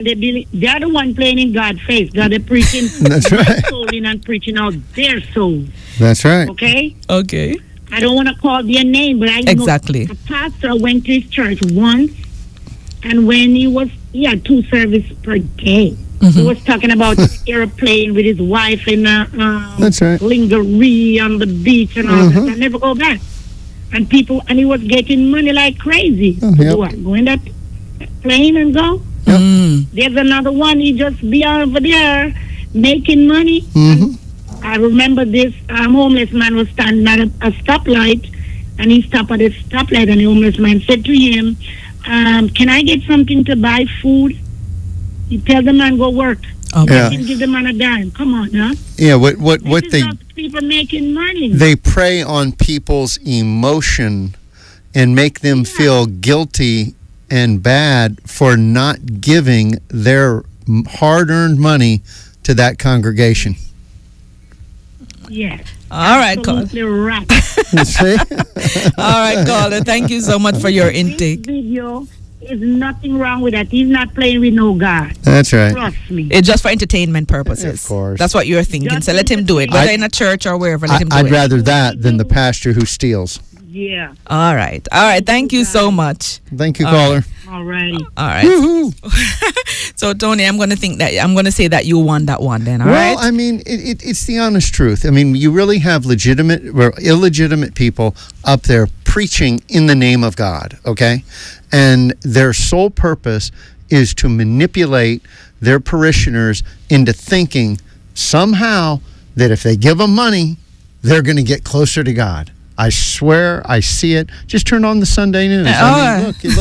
They're the one playing in God's face. God is preaching That's right. soul in and preaching out their souls. That's right. Okay? Okay. I don't want to call their name, but I know Exactly. a pastor went to his church once, and when he had 2 services per day. He was talking about airplane with his wife in That's right. lingerie on the beach and all that. I never go back. And he was getting money like crazy. Yep. What? Go in that plane and go? There's another one. He just be over there making money. I remember this homeless man was standing at a stoplight, and he stopped at a stoplight, and the homeless man said to him, can I get something to buy food? He tell the man go work. Yeah. He give the man a dime. Come on, huh? Yeah. What This they is how people making money. they prey on people's emotion and make them feel guilty and bad for not giving their hard-earned money to that congregation. Yes. All right, caller. Absolutely right. See? All right, caller. Thank you so much for your intake. This video is nothing wrong with that. He's not playing with no God. That's right. Trust me. It's just for entertainment purposes. Of course. That's what you're thinking. Just So let him do it. Whether in a church or wherever, let him do I'd it. rather that than the pastor who steals. Yeah. All right. All right. Thank you so much. Thank you, All caller. All righty. All right. Woohoo. So Tony, I'm going to say that you won that one then. All right. Well, I mean, it's the honest truth. I mean, you really have legitimate or illegitimate people up there preaching in the name of God, okay? And their sole purpose is to manipulate their parishioners into thinking somehow that if they give them money, they're going to get closer to God. I swear, I see it. Just turn on the Sunday news. I mean,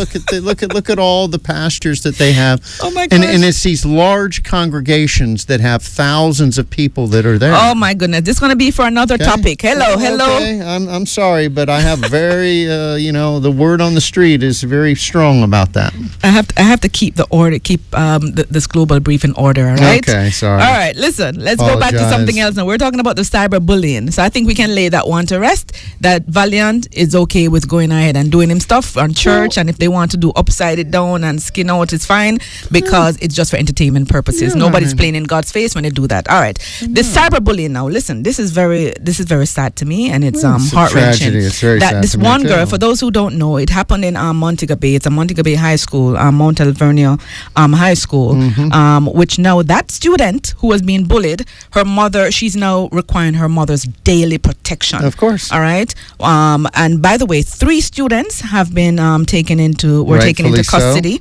look at all the pastors that they have. Oh my And gosh. it's these large congregations that have thousands of people that are there. Oh my goodness. This is going to be for another Okay? topic. Hello. Okay. I'm sorry, but I have very the word on the street is very strong about that. I have to keep the order, this global brief in order, all right? Okay, sorry. All right, listen, let's go back to Apologize. something else now. We're talking about the cyberbullying. So I think we can lay that one to rest. That Valiant is okay with going ahead and doing him stuff on church, and if they want to do upside it down and skin out, it's fine because it's just for entertainment purposes. Yeah, Nobody's I mean- playing in God's face when they do that. All right. The cyberbullying now, listen, this is very sad to me, and it's It's a heart-wrenching. tragedy. It's very that sad this to me, one too. girl, for those who don't know, it happened in Montego Bay. It's a Montego Bay High School, Mount Alvernia High School, which now that student who was being bullied, her mother, she's now requiring her mother's daily protection. Of course. All right. And by the way, 3 students have been taken into Rightfully so. custody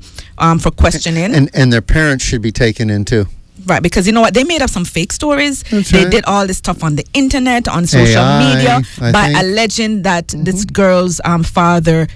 for questioning. And their parents should be taken in too. Right, because you know what? They made up some fake stories. That's They right. did all this stuff on the internet, on social AI, media, I by think. alleging that this girl's father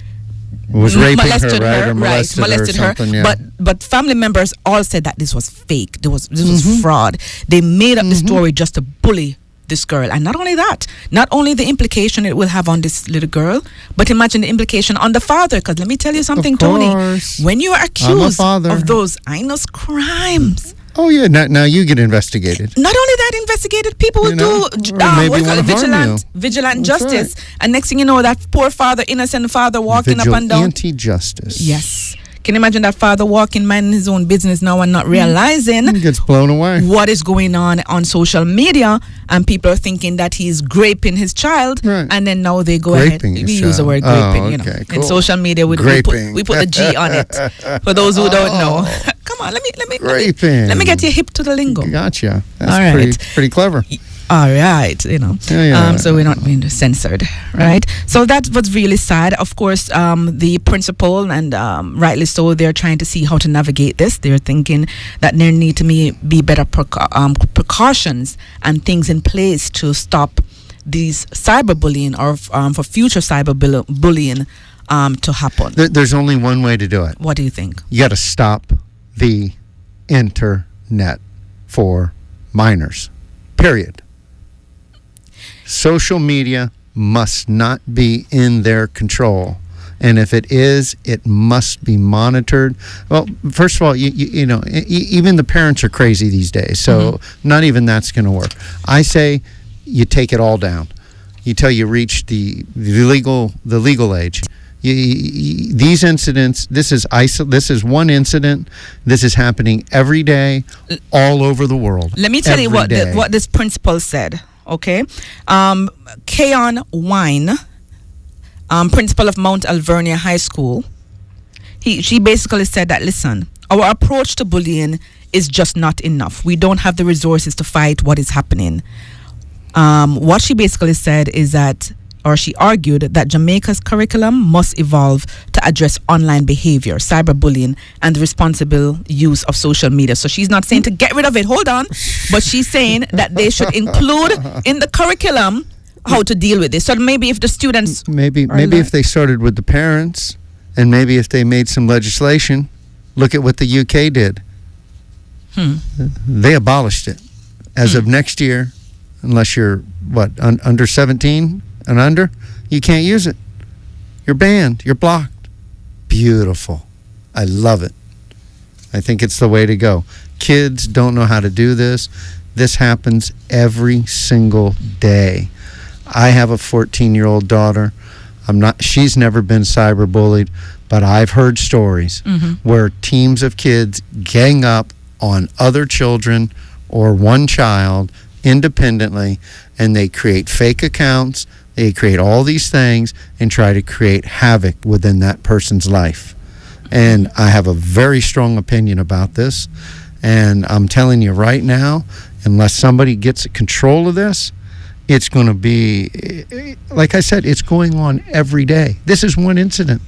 Was raping molested her, right? Or right, molested her, or something, yeah. But family members all said that this was fake. This was fraud. They made up the story just to bully this girl. And not only that, not only the implication it will have on this little girl, but imagine the implication on the father. Because let me tell you something, Tony. course. When you are accused father. of those heinous crimes, Oh yeah, now you get investigated. not only that, investigated people will You know, do or maybe what do you call it, wanna harm vigilant That's justice. And next thing you know, that poor father, innocent father, walking up and down. Vigilante-justice. Yes. Can you imagine that father walking, minding his own business now and not realizing He gets blown away. what is going on social media, and people are thinking that he's graping his child, Right. and then now they go Graping ahead. his We use the word child. graping, Oh, you know. okay, In cool. social media, we Graping. put the G on it. For those who don't know, come on, let me Graping. let me get you hip to the lingo. Gotcha. That's All right. pretty clever. All right, you know. Yeah. So we're not being censored, right? So that's what's really sad. Of course, the principal, and rightly so, they're trying to see how to navigate this. They're thinking that there need to be better precautions and things in place to stop these cyberbullying or for future cyberbullying to happen. There's only one way to do it. What do you think? You got to stop the internet for minors. Period. Social media must not be in their control. And if it is, it must be monitored. Well, first of all, you know, even the parents are crazy these days. So not even that's going to work. I say you take it all down. You reach the legal age. These incidents, this is one incident. This is happening every day, all over the world. Let me tell you what this principal said. Okay, Keon Wine, principal of Mount Alvernia High School. She basically said that, listen, our approach to bullying is just not enough. We don't have the resources to fight what is happening. What she basically said is that, or she argued that Jamaica's curriculum must evolve to address online behavior, cyberbullying, and the responsible use of social media. So she's not saying to get rid of it, hold on, but she's saying that they should include in the curriculum how to deal with this. So maybe if the students... Maybe if they started with the parents, and maybe if they made some legislation, look at what the UK did. They abolished it. As of next year, unless you're, under 17 and under, you can't use it. You're banned. You're blocked. Beautiful. I love it. I think it's the way to go. Kids don't know how to do this. This happens every single day. I have a 14-year-old daughter. She's never been cyberbullied, but I've heard stories where teams of kids gang up on other children or one child independently, and they create fake accounts, they create all these things and try to create havoc within that person's life. And I have a very strong opinion about this, and I'm telling you right now, unless somebody gets control of this, it's going to be, like I said, it's going on every day. This is one incident.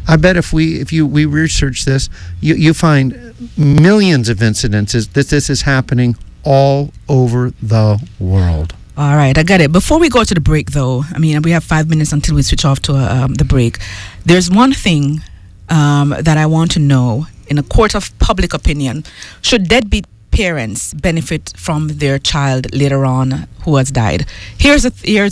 I bet if we research this, you find millions of incidences that this is happening all over the world. All right, I got it. Before we go to the break, though, I mean, we have 5 minutes until we switch off to the break. There's one thing that I want to know in a court of public opinion. Should deadbeat parents benefit from their child later on who has died? Here's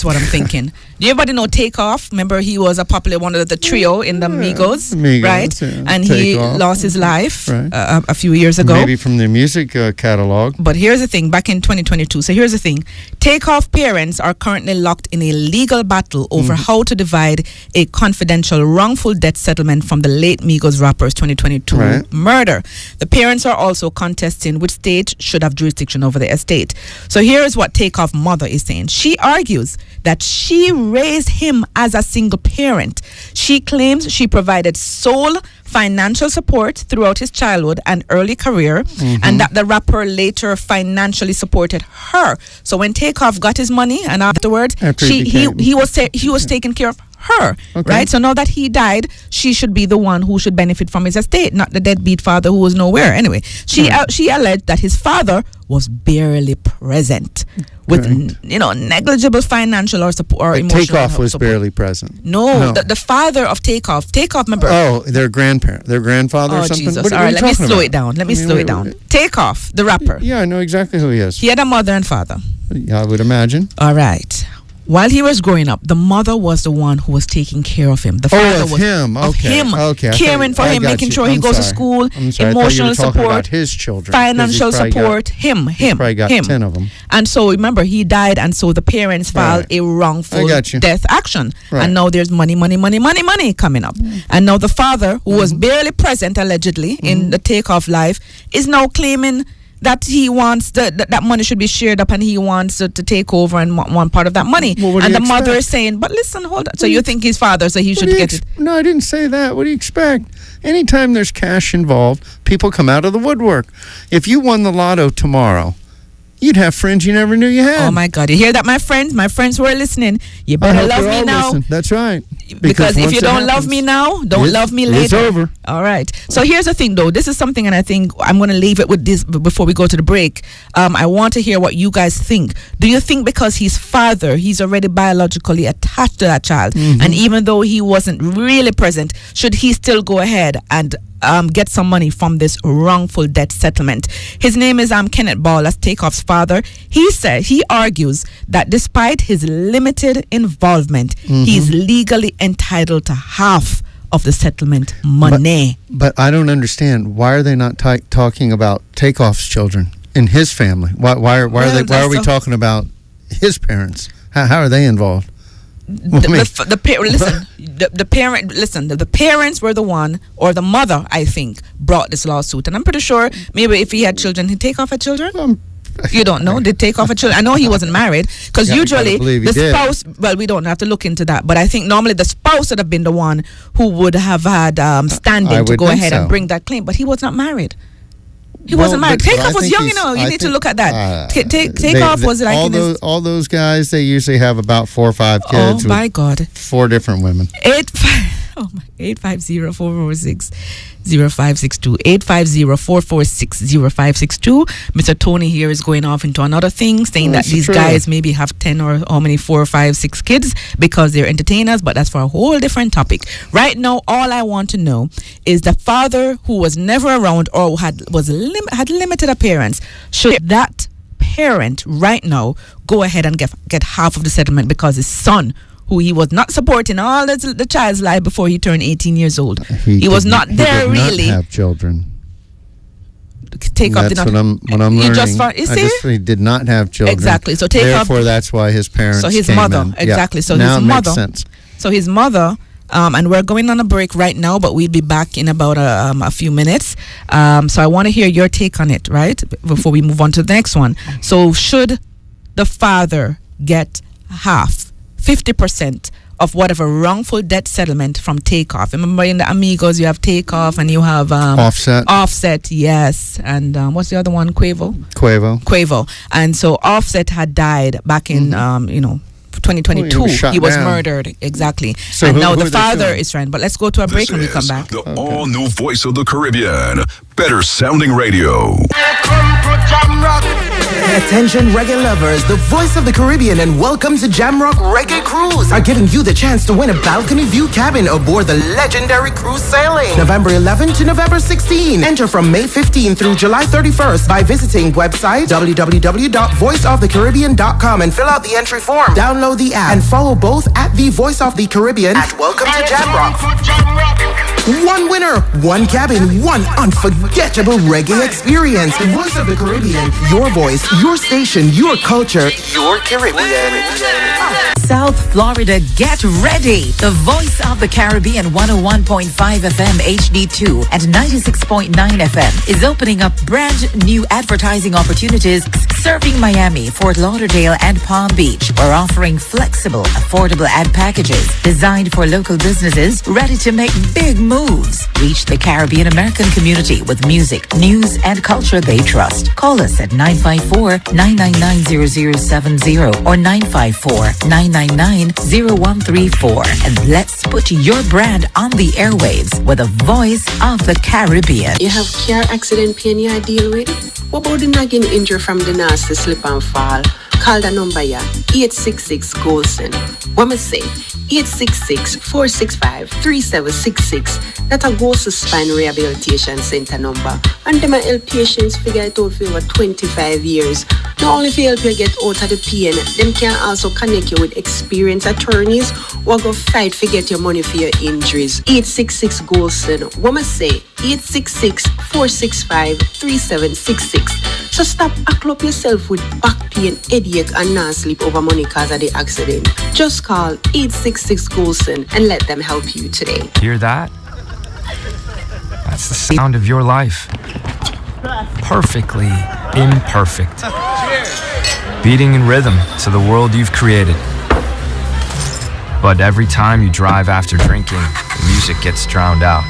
what I'm thinking. Do everybody know Takeoff? Remember, he was a popular one of the trio in the Migos, right? Yeah. And he lost his life a few years ago. Maybe from their music catalog. But here's the thing, back in 2022. So here's the thing. Takeoff parents are currently locked in a legal battle over how to divide a confidential wrongful death settlement from the late Migos rapper's 2022 murder. The parents are also contesting which state should have jurisdiction over the estate. So here's what Takeoff mother is saying. She argues that she raised him as a single parent. She claims she provided sole financial support throughout his childhood and early career, and that the rapper later financially supported her. So when Takeoff got his money, and afterwards he was taking care of her, right? So now that he died, she should be the one who should benefit from his estate, not the deadbeat father who was nowhere. Anyway, she alleged that his father was barely present with negligible financial or support or emotional Takeoff was support. Barely present. No. The father of Takeoff, remember? Oh, their grandfather or something? Jesus. All right, let me slow it down. Takeoff, the rapper. Yeah, I know exactly who he is. He had a mother and father. Yeah, I would imagine. All right. While he was growing up, the mother was the one who was taking care of him. The father was him. Okay. Caring for him, making sure he goes to school, emotional support, about his children, financial support. Him. Probably got 10 of them. And so remember, he died, and so the parents filed a wrongful death action. Right. And now there's money coming up. And now the father, who was barely present allegedly in the Takeoff life, is now claiming that he wants that money should be shared up, and he wants to take over and one part of that money. Well, and the mother is saying, but listen, hold on. So you think his father, so he should get it? No, I didn't say that. What do you expect? Anytime there's cash involved, people come out of the woodwork. If you won the lotto tomorrow, you'd have friends you never knew you had. Oh my God. You hear that, my friends? My friends who are listening, you better love me now. Listen. That's right. Because if you don't love me now, don't love me later. It's over. All right. So here's the thing, though. This is something, and I think I'm going to leave it with this before we go to the break. I want to hear what you guys think. Do you think because he's father, he's already biologically attached to that child, and even though he wasn't really present, should he still go ahead and get some money from this wrongful death settlement? His name is Kenneth Ball, as Takeoff's father. He argues that despite his limited involvement, he's legally entitled to half of the settlement money. But I don't understand. Why are they not talking about Takeoff's children in his family? Why are we talking about his parents? How are they involved? the parents were the one, or the mother, I think, brought this lawsuit. And I'm pretty sure maybe if he had children, he'd take off her children. You don't know? Did take off her children? I know he wasn't married, because usually the spouse, well, we don't have to look into that, but I think normally the spouse would have been the one who would have had standing to go ahead and bring that claim, but he was not married. He wasn't married. Takeoff was young, you need to look at that. Takeoff was like all those guys. They usually have about 4 or 5 kids. Oh my God! 4 different women. 850-446-0562. 850-446-0562. Mr. Tony here is going off into another thing, saying that these guys maybe have 10 or how many 4 or 5, 6 kids because they're entertainers, but that's for a whole different topic. Right now, all I want to know is the father who was never around or had limited appearance. Should that parent right now go ahead and get half of the settlement because his son, who he was not supporting all the child's life before he turned 18 years old. He was not there really. He did not have children. Takeoff did not. That's what I'm learning. He did not have children. Exactly. So Takeoff. Therefore, that's why his parents. So his came mother. in. Exactly. Yeah. So now his it mother. Makes sense. So his mother. And we're going on a break right now, but we'll be back in about a few minutes. So I want to hear your take on it, right? Before we move on to the next one. So should the father get half, 50% of whatever wrongful debt settlement from Takeoff? Remember in the Amigos, you have Takeoff and you have Offset. Offset, yes. And what's the other one? Quavo. And so Offset had died back in 2022. He was down. Murdered, exactly. So and now the father is trying. But let's go to a break and we come back. The all-new Voice of the Caribbean. Better sounding radio. Attention reggae lovers, the Voice of the Caribbean and welcome to Jamrock Reggae Cruise are giving you the chance to win a balcony view cabin aboard the legendary cruise sailing November 11 to November 16. Enter from May 15 through July 31st by visiting website www.voiceofthecaribbean.com and fill out the entry form. Download the app and follow both at the Voice of the Caribbean at Welcome to Jamrock. One winner, one cabin, one unforgettable reggae experience. Voice of the Caribbean, your voice, your station, your culture, your Caribbean. South Florida, get ready. The Voice of the Caribbean 101.5 FM HD2 and 96.9 FM is opening up brand new advertising opportunities serving Miami, Fort Lauderdale, and Palm Beach. We're offering flexible, affordable ad packages designed for local businesses ready to make big moves. Reach the Caribbean American community with music, news, and culture they trust. Call us at 954-999-0070 or 954-999-0134 and let's put your brand on the airwaves with the Voice of the Caribbean. You have car accident pain you deal with? What about the nagging injury from the nasty slip and fall? Call the number here, 866-GOLSEN. What me say? 866-465-3766. That's a Golson Spine Rehabilitation Center number. And them will help patients figure it out for over 25 years. Not only for help you get out of the pain, them can also connect you with experienced attorneys who go fight to get your money for your injuries. 866-GOLSEN. What me say? 866-465-3766. So stop acting up yourself with back pain, headache, and not sleep over money cause of the accident. Just call 866-GOLSEN and let them help you today. Hear that? That's the sound of your life. Perfectly imperfect. Beating in rhythm to the world you've created. But every time you drive after drinking, the music gets drowned out.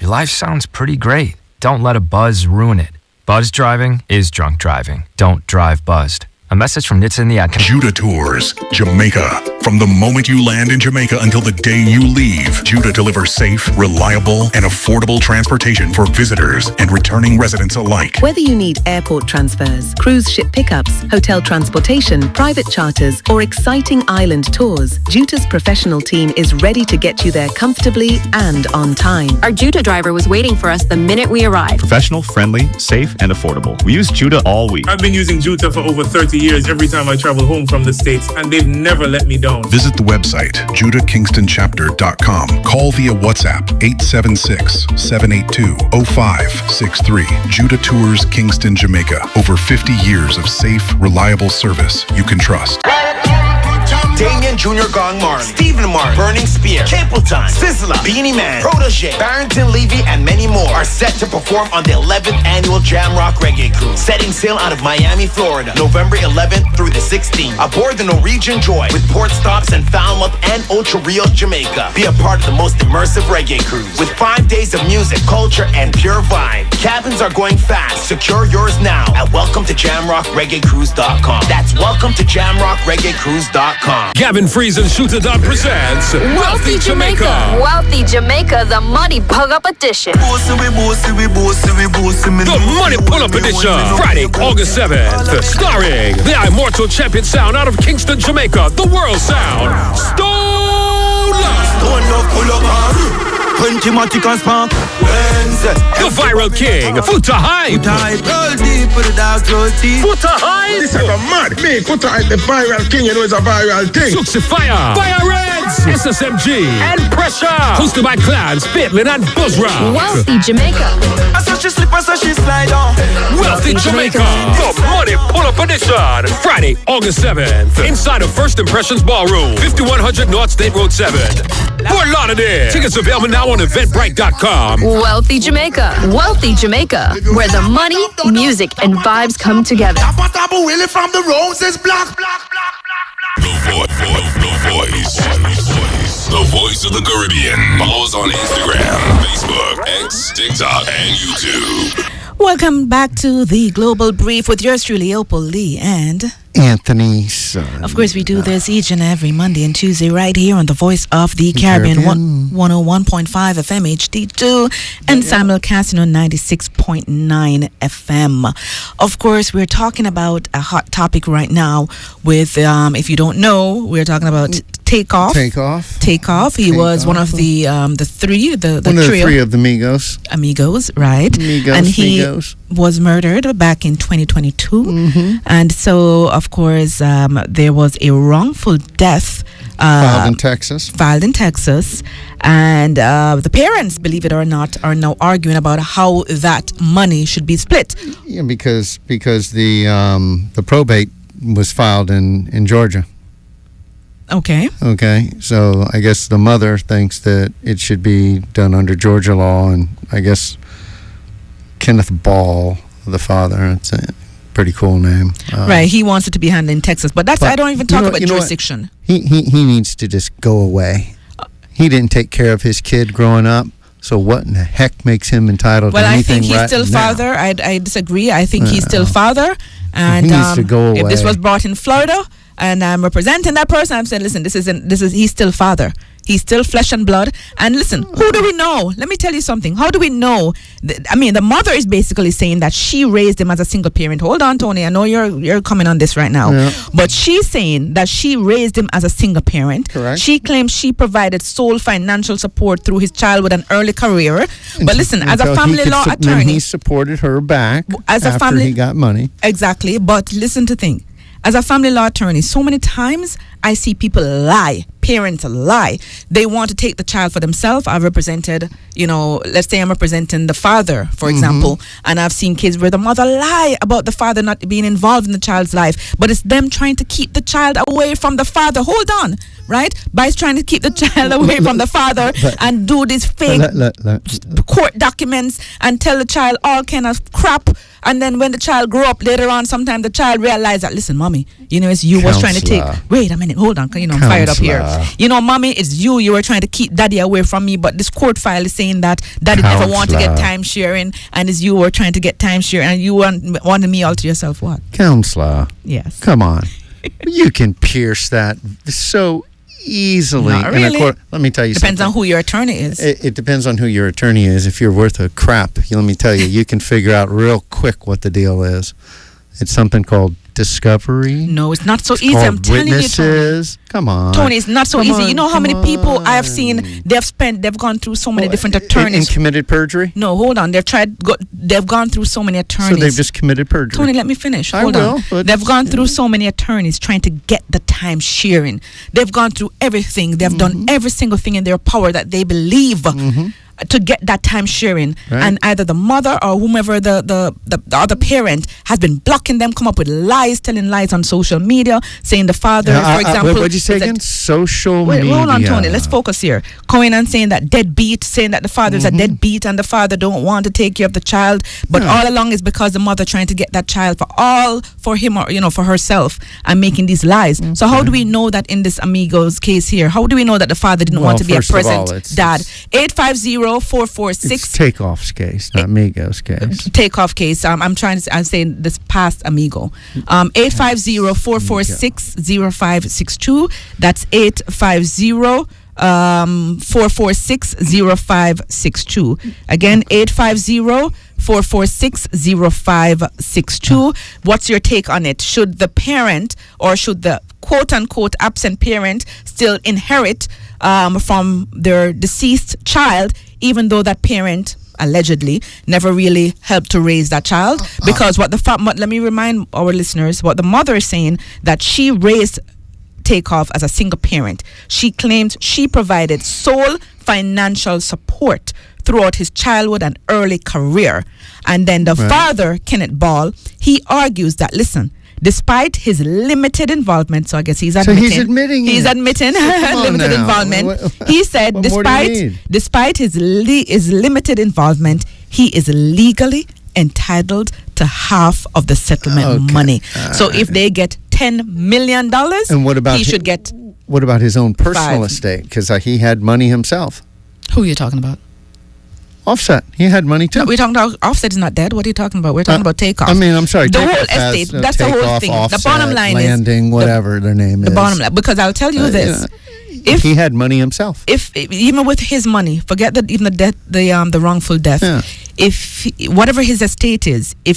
Your life sounds pretty great. Don't let a buzz ruin it. Buzz driving is drunk driving. Don't drive buzzed. A message from Nitsa and the Ad. Judah Tours, Jamaica. From the moment you land in Jamaica until the day you leave, Judah delivers safe, reliable, and affordable transportation for visitors and returning residents alike. Whether you need airport transfers, cruise ship pickups, hotel transportation, private charters, or exciting island tours, Judah's professional team is ready to get you there comfortably and on time. Our Judah driver was waiting for us the minute we arrived. Professional, friendly, safe, and affordable. We use Judah all week. I've been using Judah for over 30 years. years every time I travel home from the States, and they've never let me down. Visit the website, judahkingstonchapter.com. Call via WhatsApp, 876-782-0563. Judah Tours Kingston, Jamaica. Over 50 years of safe, reliable service you can trust. Damien Jr. Gong Marley, Stephen Martin, Burning Spear, Capleton, Sizzla, Beanie Man, Protege, Barrington Levy, and many more are set to perform on the 11th annual Jamrock Reggae Cruise, setting sail out of Miami, Florida, November 11th through the 16th. Aboard the Norwegian Joy with port stops in Falmouth and Ocho Rios, Jamaica. Be a part of the most immersive reggae cruise with 5 days of music, culture, and pure vibe. Cabins are going fast. Secure yours now at welcometojamrockreggaecruise.com. That's welcometojamrockreggaecruise.com. Gavin Freeze and Shooter Dog presents Wealthy Jamaica. Wealthy Jamaica, the Money Pug Up Edition. The Money Pull Up Edition. Friday, August 7th. Starring the immortal champion sound out of Kingston, Jamaica. The World Sound. Stone The Viral King. Futa Hype. Futa Hype. This is a mad. Me, Futa Hype, the Viral King, you know it's a viral thing. Suxy Fire. Fire Reds. SSMG. And Pressure. Hosted by Clans, Fitlin, and Buzzra. Wealthy Jamaica. I saw she slip, I saw she slide on. Wealthy Jamaica. The Money Pull Up Edition. Friday, August 7th. Inside of First Impressions Ballroom. 5100 North State Road 7. Fort Lauderdale. Tickets available now on Eventbrite.com. Wealthy Jamaica. Wealthy Jamaica. Where the money, music, and vibes come together. From the roses, block. The voice of the Caribbean. Follow us on Instagram, Facebook, X, TikTok, and YouTube. Welcome back to the Global Brief with yours truly, Opal Lee and Anthony Son. Of course, we do this each and every Monday and Tuesday right here on the Voice of the Caribbean, 101.5 FM HD2 and simulcasting on 96.9 FM. Of course, we're talking about a hot topic right now with, if you don't know, we're talking about Takeoff. He was one of the three, the one of trio. the three of the Migos. Amigos, right? And he was murdered back in 2022. And so, of course, there was a wrongful death filed in Texas. And the parents, believe it or not, are now arguing about how that money should be split. Yeah, because the probate was filed in Georgia. Okay, so I guess the mother thinks that it should be done under Georgia law, and I guess Kenneth Ball, the father, it's a pretty cool name. Right, he wants it to be handled in Texas, but I don't even talk about jurisdiction. He needs to just go away. He didn't take care of his kid growing up, so what in the heck makes him entitled to anything? Well, I think he's still father. I disagree. I think he's still father, and he needs to go away. If this was brought in Florida and I'm representing that person, I'm saying, listen, he's still father. He's still flesh and blood. And listen, who do we know? Let me tell you something. How do we know? The mother is basically saying that she raised him as a single parent. Hold on, Tony. I know you're coming on this right now. Yeah. But she's saying that she raised him as a single parent. Correct. She claims she provided sole financial support through his childhood and early career. But listen, as a family law attorney, he supported her back after he got money. Exactly. But listen to the thing. As a family law attorney, so many times I see people lie. Parents lie. They want to take the child for themselves. I've represented, let's say I'm representing the father, for example, and I've seen kids where the mother lie about the father not being involved in the child's life, but it's them trying to keep the child away from the father. Hold on, right? By trying to keep the child away from the father and do these fake court documents and tell the child all kind of crap. And then when the child grow up later on, sometimes the child realize that, listen, mommy, it's you was trying to take. Wait a minute, hold on, I'm fired up here. Mommy, it's you were trying to keep daddy away from me, but this court file is saying that daddy never wanted to get time sharing, and it's you were trying to get time sharing, and you wanted me all to yourself. What? Counselor. Yes. Come on. You can pierce that so easily. Not really. Let me tell you Depends something. on who your attorney is. It depends on who your attorney is. If you're worth a crap, let me tell you, you can figure out real quick what the deal is. It's something called discovery. No, it's not so It's easy. I'm called telling witnesses. Come on. Tony, it's not so Come easy. on, You know how many come people I have on. seen, they've gone through so many different And attorneys. committed perjury? No, hold on. They've gone through so many attorneys. So they've just committed perjury. Tony, let me finish. I Hold will, on. but- They've gone through so many attorneys trying to get the time sharing. They've gone through everything. They've done every single thing in their power that they believe to get that time sharing. Right. And either the mother or whomever the other parent has been blocking them, come up with lies, telling lies on social media, saying the father, for example. What'd you say again? Social Wait, media. hold on, Tony. Let's focus here. Going and saying that deadbeat, saying that the father's a deadbeat and the father don't want to take care of the child, but all along is because the mother trying to get that child for him or for herself and making these lies. So how do we know that in this Amigos case here? How do we know that the father didn't want to be a first of all, present dad? 850-446. It's Takeoff's case, not Migos case. Takeoff case. I'm saying this past Amigo. 850-446-0562. That's 850-446-0562. Again, 850-446-0562. What's your take on it? Should the parent or should the quote-unquote absent parent still inherit from their deceased child, even though that parent allegedly never really helped to raise that child? Because let me remind our listeners what the mother is saying, that she raised Takeoff as a single parent. She claims she provided sole financial support throughout his childhood and early career. And then the father, Kenneth Ball, he argues that, listen, despite his limited involvement, so I guess he's admitting. So he's admitting limited now. involvement. He said, What more do you need? despite his limited involvement, he is legally entitled to half of the settlement money. So if they get $10 million, And what about he should get. What about his own personal 5. estate? Because he had money himself. Who are you talking about? Offset. He had money too. No, we're talking about Offset is not dead. What are you talking about? We're talking about Takeoff. I mean, I'm sorry. The whole Takeoff has, estate. That's the whole Takeoff, thing. Offset, The bottom line landing, is whatever their name is. the bottom line. Because I'll tell you this: if he had money himself, if even with his money, forget that even the death, the wrongful death. Yeah. If whatever his estate is, I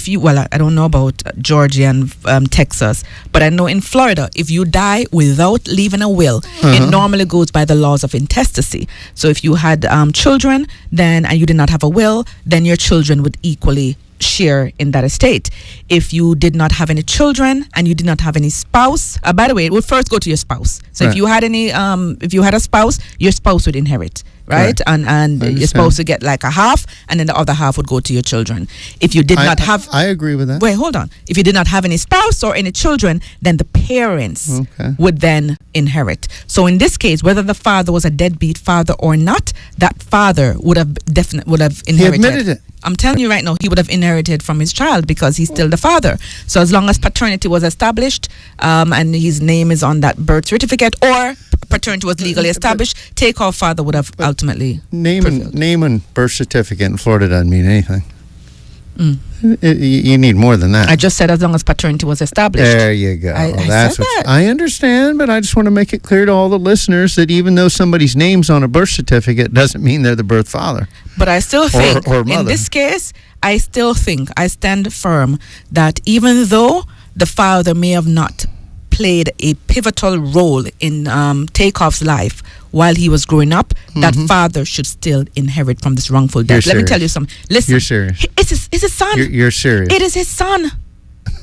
don't know about Georgia and Texas, but I know in Florida, if you die without leaving a will, it normally goes by the laws of intestacy. So if you had children, and you did not have a will, then your children would equally share in that estate. If you did not have any children and you did not have any spouse, by the way, it would first go to your spouse. So if you had a spouse, your spouse would inherit. Right? And you're supposed to get like a half, and then the other half would go to your children. If you did not have... I agree with that. Wait, hold on. If you did not have any spouse or any children, then the parents would then inherit. So in this case, whether the father was a deadbeat father or not, that father would have inherited. He admitted it. I'm telling you right now, he would have inherited from his child because he's still the father. So as long as paternity was established, and his name is on that birth certificate, or paternity was legally established, Takeoff father would have ultimately name and birth certificate in Florida doesn't mean anything. You need more than that. I just said as long as paternity was established. There you go. That's what I understand, but I just want to make it clear to all the listeners that even though somebody's name's on a birth certificate doesn't mean they're the birth father. But I still think, or mother. in this case, I stand firm that even though the father may have not played a pivotal role in Takeoff's life while he was growing up, that father should still inherit from this wrongful death. Let me tell you something. Listen, you're serious. It's his son. You're serious. It is his son.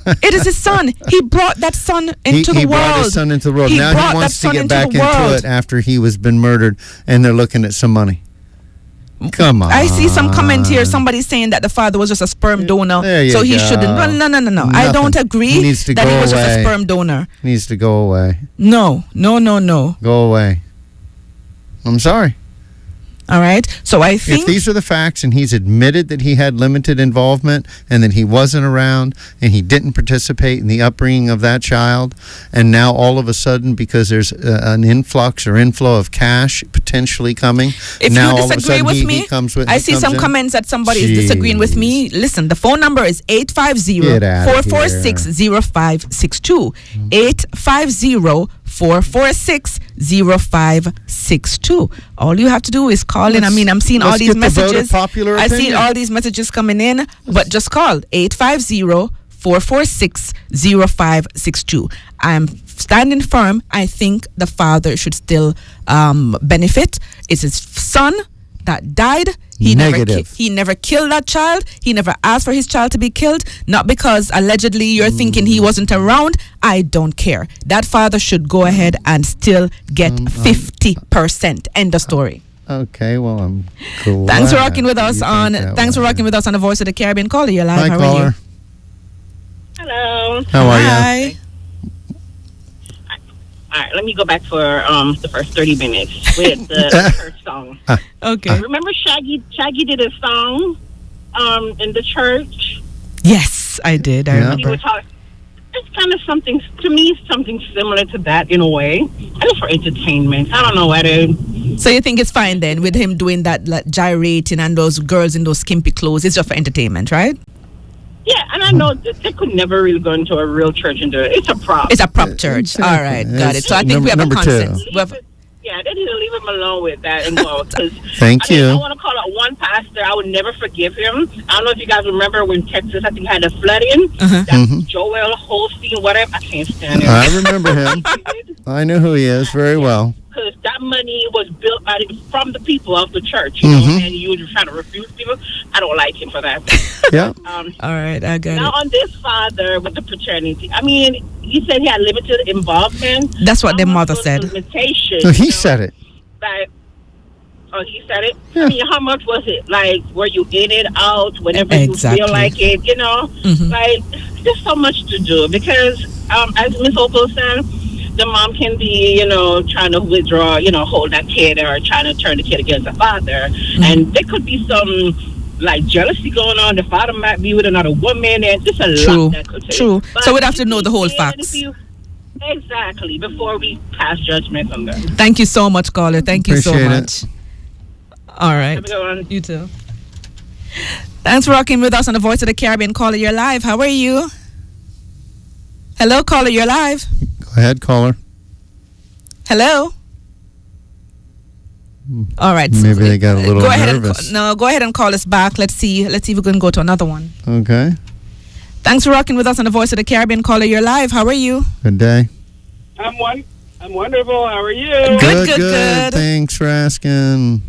It is his son. He brought that son into the world. He brought his son into the world. Now he wants to get back into it after he was been murdered, and they're looking at some money. Come on. I see some comment here. Somebody saying that the father was just a sperm donor, so he shouldn't. No. Nothing. I don't agree He needs to that go he was just a away. sperm donor. He needs to go away. No. Go away. I'm sorry. All right. So I think if these are the facts and he's admitted that he had limited involvement and that he wasn't around and he didn't participate in the upbringing of that child, and now all of a sudden because there's an influx or inflow of cash potentially coming, if now you all of a disagree sudden with he me, comes with, I see some comments that somebody is disagreeing with me. Listen, the phone number is 850-446-0562. 850-446-0562. All you have to do is call in. I mean, I'm seeing all these messages. I see all these messages coming in, but just call 850-446-0562. 858-446-0562. I'm standing firm. I think the father should still benefit. It's his son that died. He never killed that child. He never asked for his child to be killed. Not because allegedly you're thinking he wasn't around. I don't care. That father should go ahead and still get 50%. End of story. Okay, well, I'm cool. Thanks for rocking with us on the Voice of the Caribbean. Caller, you're live. Hi, How caller. are you? Hello. How are you? Hi. All right, let me go back for the first 30 minutes with the church song. Okay. Remember Shaggy did a song in the church? Yes, I did. I remember. It's kind of something, to me, something similar to that in a way. And it's for entertainment. I don't know whether... So you think it's fine then with him doing that, like, gyrating and those girls in those skimpy clothes? It's just for entertainment, right? Yeah, and I know they could never really go into a real church and do it. It's a prop. It's a prop church. All right, got it. So I think we have a consensus. Yeah, they need to leave him alone with that and go. Thank you. I want to call out one pastor. I would never forgive him. I don't know if you guys remember when Texas, I think, had a flooding. That's Joel Holstein, whatever. I can't stand him. I remember him. I know who he is very well. Because that money was built from the people of the church, you know, and you were trying to refuse people. I don't like him for that. Yeah. All right, I got now it. on this father with the paternity, I mean, he said he had limited involvement. That's what their mother said. No, he said it. Like, he said it? Yeah. I mean, how much was it? Like, were you in it, out, whenever you feel like it, you know? Like, there's so much to do because, as Ms. Opal said, the mom can be, you know, trying to withdraw, you know, hold that kid or trying to turn the kid against the father. And there could be some, like, jealousy going on. The father might be with another woman, and just a lot that could take. True. But so we'd have to know the whole facts. Exactly, before we pass judgment on them. Thank you so much, caller. Thank you so Appreciate much. All right. Have a good one. You too. Thanks for rocking with us on the Voice of the Caribbean. Caller, you're live. How are you? Hello, caller, you're live. Go ahead, caller. Hello. All right. Maybe they got a little go ahead nervous. go ahead and call us back. Let's see if we can go to another one. Okay. Thanks for rocking with us on the Voice of the Caribbean. Caller, you're live. How are you? Good day. I'm wonderful. How are you? Good. Thanks for asking.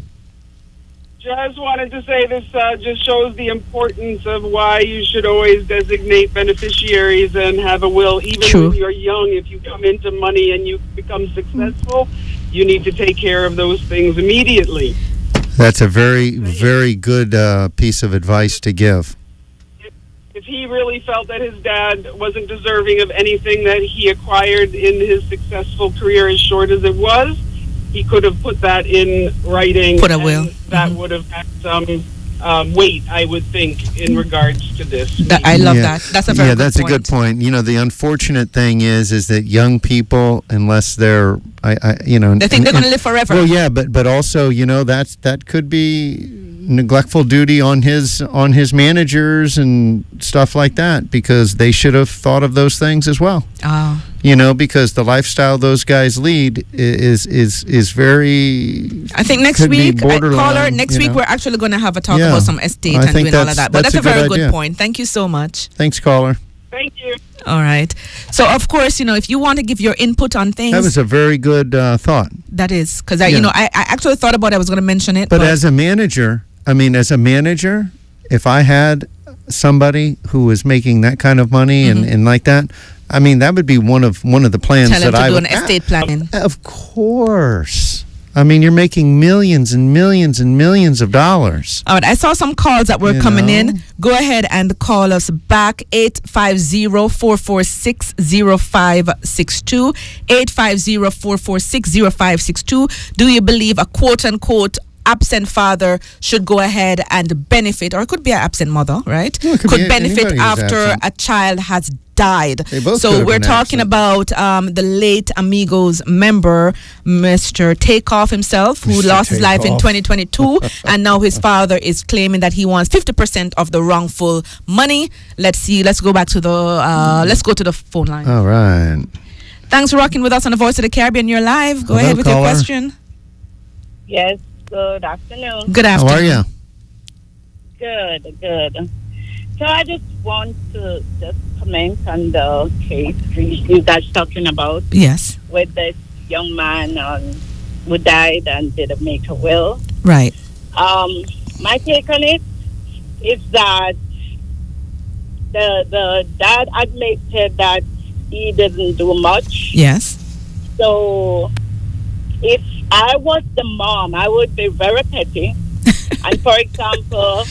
Just wanted to say this just shows the importance of why you should always designate beneficiaries and have a will. Even when you're young, if you come into money and you become successful, you need to take care of those things immediately. That's a very, very good piece of advice to give. If he really felt that his dad wasn't deserving of anything that he acquired in his successful career, as short as it was, he could have put that in writing. Put a will. That would have had some weight, I would think, in regards to this. I love that. That's a very good that's point. a good point. You know, the unfortunate thing is that young people, unless they're, they think they're going to live forever. Well, yeah, but also, you know, that could be neglectful duty on his managers and stuff like that, because they should have thought of those things as well. Oh. You know, because the lifestyle those guys lead is very. I think next week, caller, next week we're actually going to have a talk about some estate and doing all of that. But that's a very good point. Thank you so much. Thanks, caller. Thank you. All right. So, of course, you know, if you want to give your input on things. That was a very good thought. That is. Because, I actually thought about it. I was going to mention it. But as a manager, if I had somebody who was making that kind of money and like that, I mean, that would be one of the plans that I would do. An estate planning. Of course. I mean, you're making millions and millions and millions of dollars. All right. I saw some calls that were coming in. Go ahead and call us back. 850-446-0562. 850-446-0562. Do you believe a quote-unquote absent father should go ahead and benefit, or it could be an absent mother, right? No, could benefit after a child has died. So we're talking about the late Amigos member, Mr. Takeoff himself, who lost his life in 2022, and now his father is claiming that he wants 50% of the wrongful money. Let's see. Let's go back to the. Let's go to the phone line. All right. Thanks for rocking with us on the Voice of the Caribbean. You're live. Go ahead with your question. Yes. Good afternoon. Good afternoon. How are you? Good. So I just want to just comment on the case you guys talking about. Yes. With this young man who died and didn't make a will. Right. My take on it is that the dad admitted that he didn't do much. Yes. So if I was the mom, I would be very petty. And for example,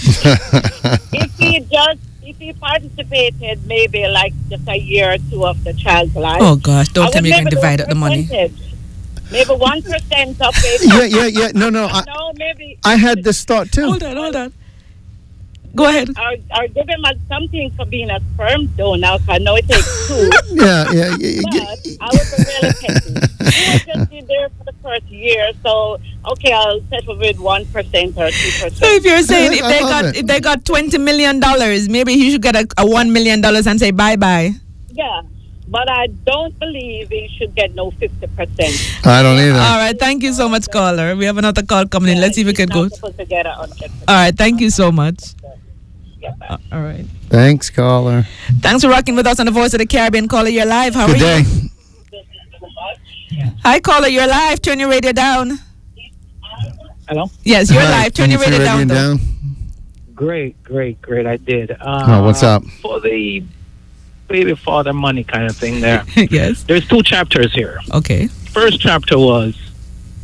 if he participated maybe like just a year or two of the child's life. Oh gosh, don't tell me you're going to divide up the money. Maybe 1% of it. Yeah. No. Maybe I had this thought too. Hold on. Go ahead. Or give him something for being a sperm donor. I know it takes two. Yeah. But I was really petty. He was just be there for the first year, so okay, I'll settle with 1% or 2%. So if you're saying if they got $20 million, maybe he should get a $1 million and say bye bye. Yeah. But I don't believe he should get no 50%. I don't either. All right, thank you so much, caller. We have another call coming in. Let's see if we can go. All right, thank you so much. All right. Thanks, caller. Thanks for rocking with us on the Voice of the Caribbean. Caller, you're live. How are day. you? Hi, caller, you're live. Turn your radio down. Hello? Yes, you're live. Turn your radio down. Great. I did. What's up? For the baby father money kind of thing there. Yes. There's 2 chapters here. Okay. First chapter was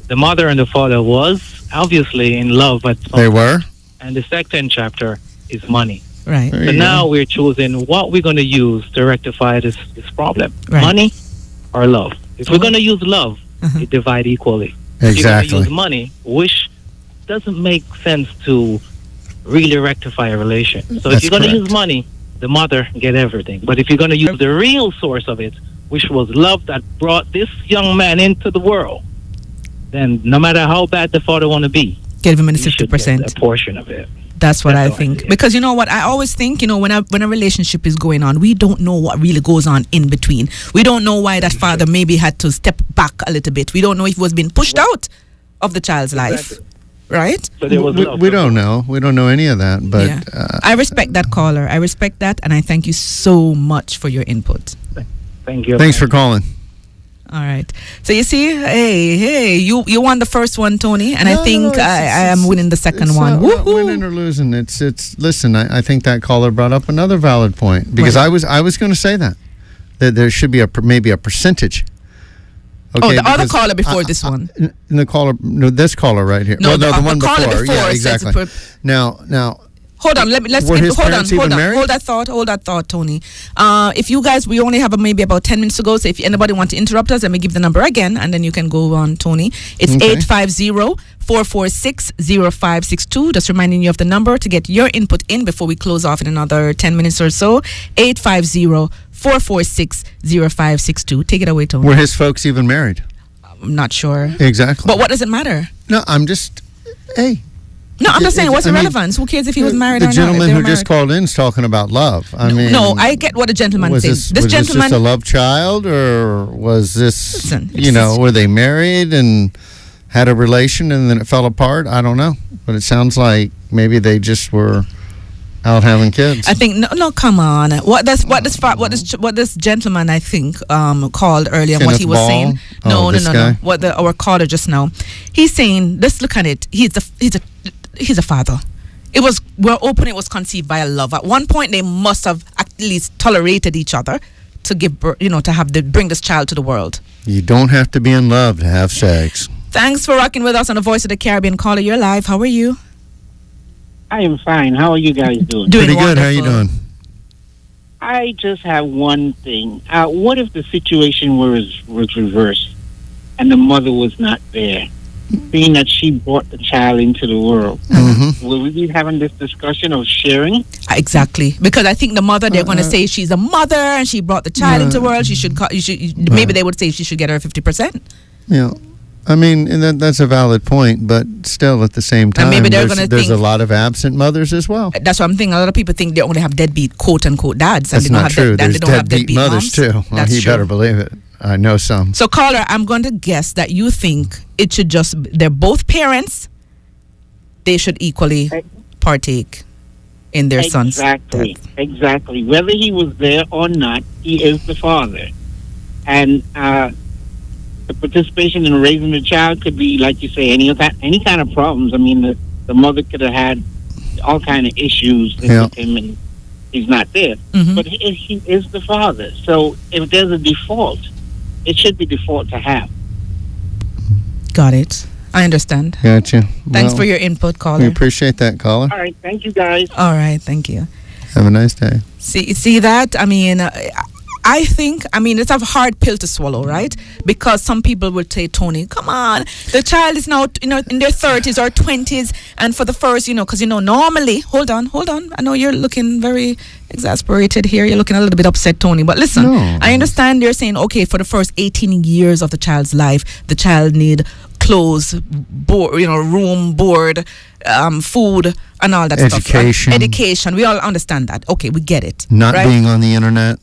the mother and the father was obviously in love. They were. And the second chapter is money. Right. So now we're choosing what we're going to use to rectify this problem. Right. Money or love. If we're going to use love, it divide equally. If you're going to use money, which doesn't make sense to really rectify a relation. So if you're going to use money, the mother get everything. But if you're going to use the real source of it, which was love that brought this young man into the world, then no matter how bad the father want to be, give him 50%. A portion of it. That's what I think. Because you know what? I always think, when a relationship is going on, we don't know what really goes on in between. We don't know why that father maybe had to step back a little bit. We don't know if he was being pushed out of the child's life. Right? So there was we don't know. We don't know any of that. But I respect that, caller. I respect that. And I thank you so much for your input. Thank you. Thanks for calling. All right. So you see, hey, you won the first one, Tony, and I think I am winning the second one. Not winning or losing. It's listen, I think that caller brought up another valid point because I was going to say that there should be maybe a percentage. Okay, the other caller before this one. This caller right here. No, the one caller before. Yeah, exactly. Now. Hold on, hold that thought, Tony. If you guys, we only have maybe about 10 minutes to go, so if anybody want to interrupt us, let me give the number again, and then you can go on, Tony. It's 850-446-0562. Just reminding you of the number to get your input in before we close off in another 10 minutes or so. 850-446-0562. Take it away, Tony. Were his folks even married? I'm not sure. Exactly. But what does it matter? No, I'm just, hey. No, I'm just saying, what's the relevance? Who cares if he was married or not? The gentleman who just called in is talking about love. No, I get what the gentleman says. Was this just a love child, or was this, were they married and had a relation and then it fell apart? I don't know. But it sounds like maybe they just were out having kids. I think, no, come on. What this gentleman, I think, called earlier, and what he was saying. No. What our caller just now. He's saying, let's look at it. He's a father. It was conceived by a love. At one point, they must have at least tolerated each other to give birth, to bring this child to the world. You don't have to be in love to have sex. Thanks for rocking with us on the Voice of the Caribbean. Caller, you're live. How are you? I am fine. How are you guys doing? Pretty good. How are you doing? I just have one thing. What if the situation was reversed and the mother was not there? Being that she brought the child into the world, will we be having this discussion of sharing? Exactly, because I think the mother, they're going to say she's a mother and she brought the child into the world. Maybe they would say she should get her 50%. Yeah, I mean, and that's a valid point, but still, at the same time, maybe there's a lot of absent mothers as well. That's what I'm thinking. A lot of people think they only have deadbeat quote unquote dads, and they don't have true. There's deadbeat mothers too. Well, you better believe it. I know some. So, caller, I'm going to guess that you think it should they're both parents. They should equally partake. in their son's death. Exactly. Whether he was there or not, he is the father. And the participation in raising the child could be, like you say, any kind of problems. I mean, the mother could have had all kind of issues with him, and he's not there. Mm-hmm. But he is the father. So if there's a default, it should be default to have. Got it. I understand. Gotcha. Thanks for your input, caller. We appreciate that, caller. All right. Thank you, guys. All right. Thank you. Have a nice day. See that? I mean, I think, it's a hard pill to swallow, right? Because some people would say, Tony, come on, the child is now, in their 30s or 20s, and for the first, because, normally, hold on, I know you're looking very exasperated here, you're looking a little bit upset, Tony, but listen, I understand you're saying, okay, for the first 18 years of the child's life, the child need clothes, board, room, board, food, and all that stuff. Right? Education. We all understand that. Okay, we get it. Not right? being on the internet.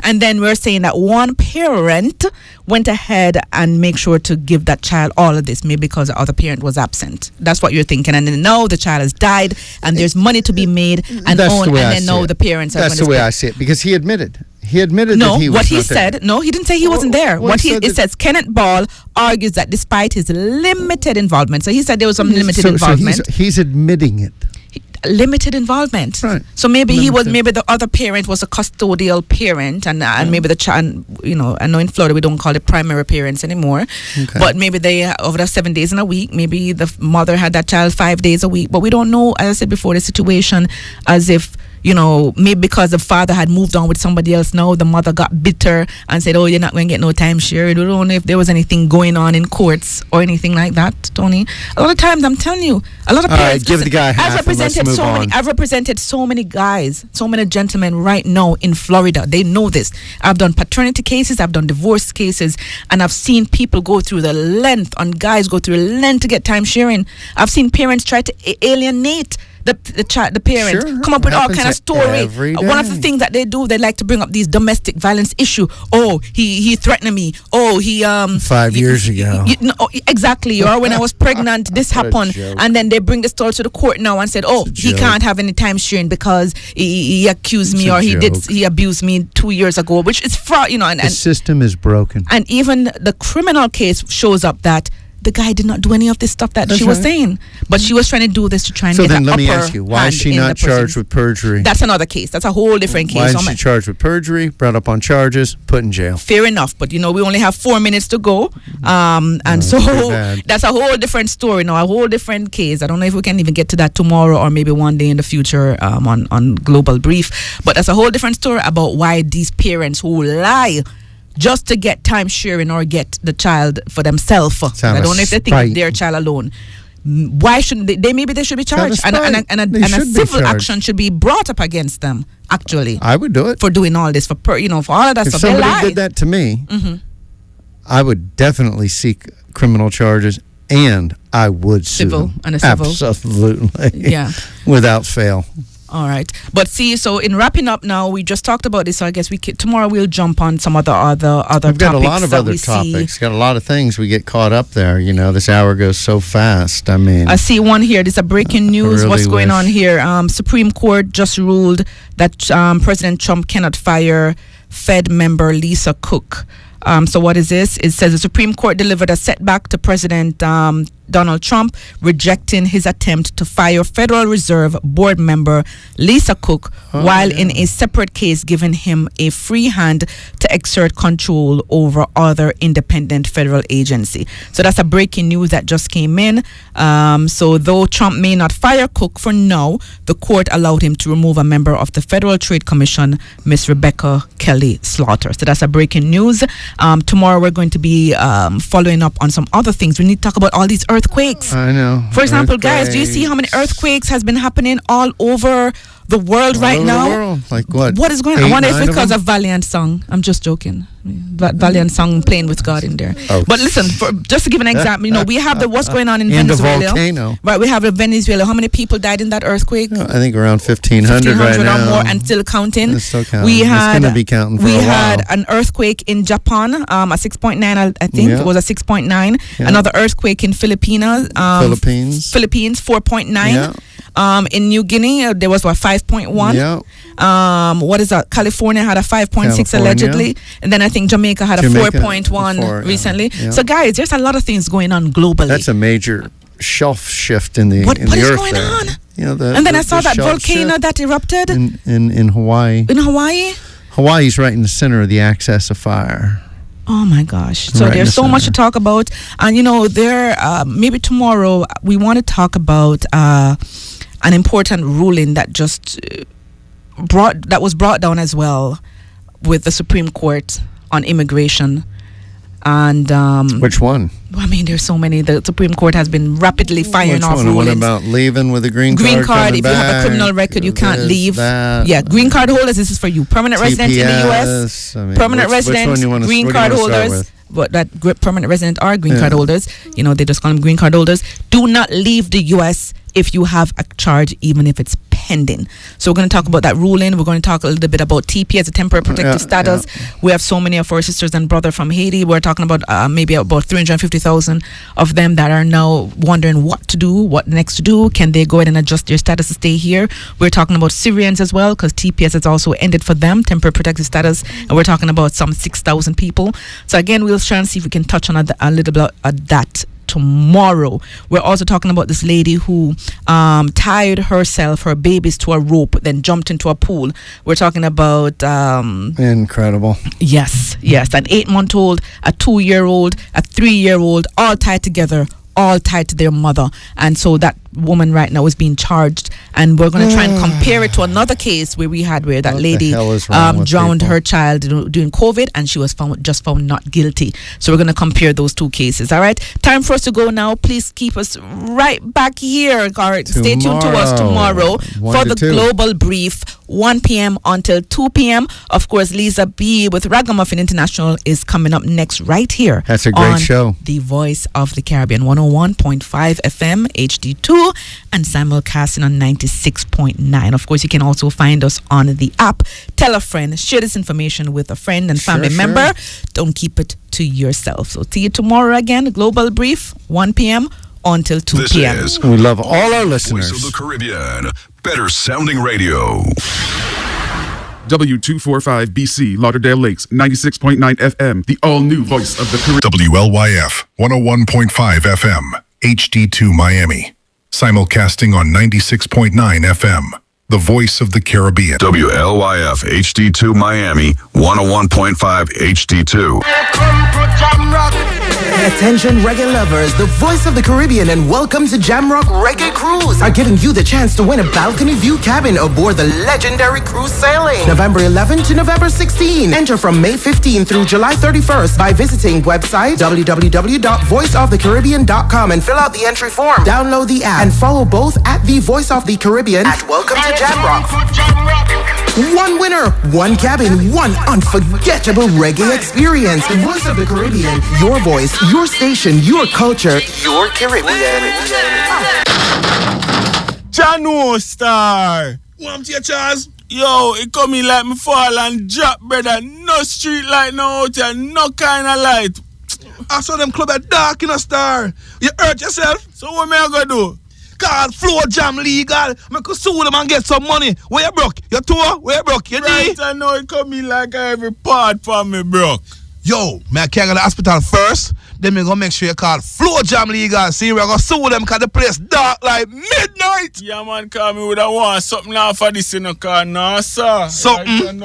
And then we're saying that one parent went ahead and make sure to give that child all of this, maybe because the other parent was absent. That's what you're thinking. And then now the child has died, and there's money to be made, and then now the parents are going to That's the way I see it, because he admitted. He admitted that he was what he not said. there. No, he didn't say he wasn't there. It says Kenneth Ball argues that despite his limited involvement, so he said there was some limited involvement. So he's admitting it. Limited involvement. Right. So maybe maybe the other parent was a custodial parent, and maybe the child. I know in Florida we don't call it primary parents anymore, but maybe they over the 7 days in a week. Maybe the mother had that child 5 days a week, but we don't know. As I said before, the situation as if. Maybe because the father had moved on with somebody else now, the mother got bitter and said, oh, you're not going to get no timeshare. We don't know if there was anything going on in courts or anything like that, Tony. A lot of times, I'm telling you, a lot of parents... All right, give the guy half and let's move on. I've represented so many guys, so many gentlemen right now in Florida. They know this. I've done paternity cases, I've done divorce cases, and I've seen people go through the length, and guys go through the length to get timesharing. I've seen parents try to alienate the parent, come up with all kind of story. One of the things that they do, they like to bring up these domestic violence issue. Oh, he threatened me. Oh, he 5 years ago. Exactly. Or when I was pregnant, this happened, and then they bring the story to the court now and said, oh, he can't have any time sharing because he accused me or he abused me 2 years ago, which is fraud. And the system is broken. And even the criminal case shows up that the guy did not do any of this stuff that she was saying, but she was trying to do this to try and get an upper hand. So then let me ask you, why is she not charged with perjury? That's another case. That's a whole different case. Why is she charged with perjury, brought up on charges, put in jail? Fair enough, but we only have 4 minutes to go, and so that's a whole different story now, a whole different case. I don't know if we can even get to that tomorrow or maybe one day in the future on Global Brief, but that's a whole different story about why these parents who lie just to get time sharing or get the child for themselves. I don't know if they think of their child alone. Why shouldn't they? Maybe they should be charged, and a civil action should be brought up against them. Actually, I would do it for doing all this for all of that if stuff. If somebody did that to me, I would definitely seek criminal charges, and I would sue them. Absolutely, without fail. All right, but see, so in wrapping up now, we just talked about this, so I guess tomorrow we'll jump on some other We've got a lot of other topics. Got a lot of things we get caught up there. This hour goes so fast. I see one here. This is a breaking news. What's going on here? Supreme Court just ruled that President Trump cannot fire Fed member Lisa Cook. So what is this? It says the Supreme Court delivered a setback to President Donald Trump, rejecting his attempt to fire Federal Reserve Board member Lisa Cook while in a separate case, giving him a free hand to exert control over other independent federal agency. So that's a breaking news that just came in. So though Trump may not fire Cook for now, the court allowed him to remove a member of the Federal Trade Commission, Miss Rebecca Kelly Slaughter. So that's a breaking news. Tomorrow we're going to be following up on some other things. We need to talk about all these earthquakes. I know. For example, guys, do you see how many earthquakes has been happening all over the world right now? Like what? What is going on? I wonder if it's because of Valiant Song. I'm just joking. Valiant Song playing with God in there. Oh. But listen, just to give an example, we have what's going on in Venezuela. The volcano. Right, we have in Venezuela. How many people died in that earthquake? I think around 1,500 right now. or more, and still counting. It's still counting. We it's going to be counting for a while. We had an earthquake in Japan, a 6.9, I think. It was a 6.9. Yeah. Another earthquake in Philippines, 4.9. In New Guinea, there was 5.1. Yeah. What is that? California had a 5.6 allegedly, and then I think Jamaica had a 4.1 recently. Yeah. So guys, there's a lot of things going on globally. That's a major shelf shift in the what earth. is going on? And then I saw that volcano that erupted in Hawaii. In Hawaii? Hawaii's right in the center of the axis of fire. Oh my gosh. So Right there's so much to talk about. And maybe tomorrow we want to talk about an important ruling that just was brought down as well with the Supreme Court on immigration. And which one? I mean, there's so many. The Supreme Court has been rapidly firing off rulings. What about leaving with a green card? Green card, if you have a criminal record, you can't leave. Yeah, green card holders, this is for you. Permanent resident in the U.S., permanent residents, green card holders. But that permanent resident are green card holders. They just call them green card holders. Do not leave the U.S. if you have a charge, even if it's pending. So we're going to talk about that ruling. We're going to talk a little bit about TP as a temporary protective status. We have so many of our sisters and brothers from Haiti. We're talking about maybe about 350,000 of them that are now wondering what to do, what next to do. Can they go ahead and adjust their status to stay here? We're talking about Syrians as well, because TPS has also ended for them, temporary protective status. And we're talking about some 6,000 people. So again, we'll try and see if we can touch on a little bit of that tomorrow. We're also talking about this lady who tied her babies to a rope, then jumped into a pool. We're talking about incredible. Yes, an 8-month-old, a 2-year-old, a 3-year-old, all tied together, all tied to their mother. And so that woman right now is being charged, and we're going to try and compare it to another case where that lady drowned her child during COVID, and she was found not guilty. So we're going to compare those two cases. All right, time for us to go now. Please keep us right back here. Stay tuned to us tomorrow for the Global Brief, 1 p.m. until 2 p.m. Of course, Lisa B with Ragamuffin International is coming up next right here. That's a great show. The Voice of the Caribbean, 101.5 FM HD2 and simulcasting on 96.9. Of course, you can also find us on the app. Tell a friend, share this information with a friend and family member. Don't keep it to yourself. So see you tomorrow again. Global Brief, 1 p.m. until 2 p.m. We love all our listeners. Voice of the Caribbean, better sounding radio. W245BC, Lauderdale Lakes, 96.9 FM, the all-new Voice of the Caribbean. WLYF, 101.5 FM, HD2 Miami. Simulcasting on 96.9 FM, the Voice of the Caribbean. WLYF, HD2 Miami, 101.5 HD2. Attention reggae lovers, the Voice of the Caribbean and welcome to Jamrock Reggae Cruise are giving you the chance to win a balcony view cabin aboard the legendary cruise sailing November 11 to November 16. Enter from May 15 through July 31st by visiting website www.voiceofthecaribbean.com and fill out the entry form. Download the app and follow both at the Voice of the Caribbean at Welcome to Jamrock. One winner, one cabin, one unforgettable reggae experience. The Voice of the Caribbean, your voice, your station, your culture, your Caribbean. Jano Star. Want to Charles? Yo, it coming like me fall and drop, brother. No street light, no out here, no kind of light. I saw them club at dark in a Star. You hurt yourself? So what me I gonna do? Call Flow Jam Legal. I could sue them and get some money. Where you broke? Your tour? Where you broke? Your knee? I know it coming like every part for me broke. Yo, me I can't go to the hospital first. Then me gonna make sure you call Flow Jam Legal. See, we're gonna sue them because the place dark like midnight. Yeah, man, call me with a want something now for this in the car, no, sir. Something?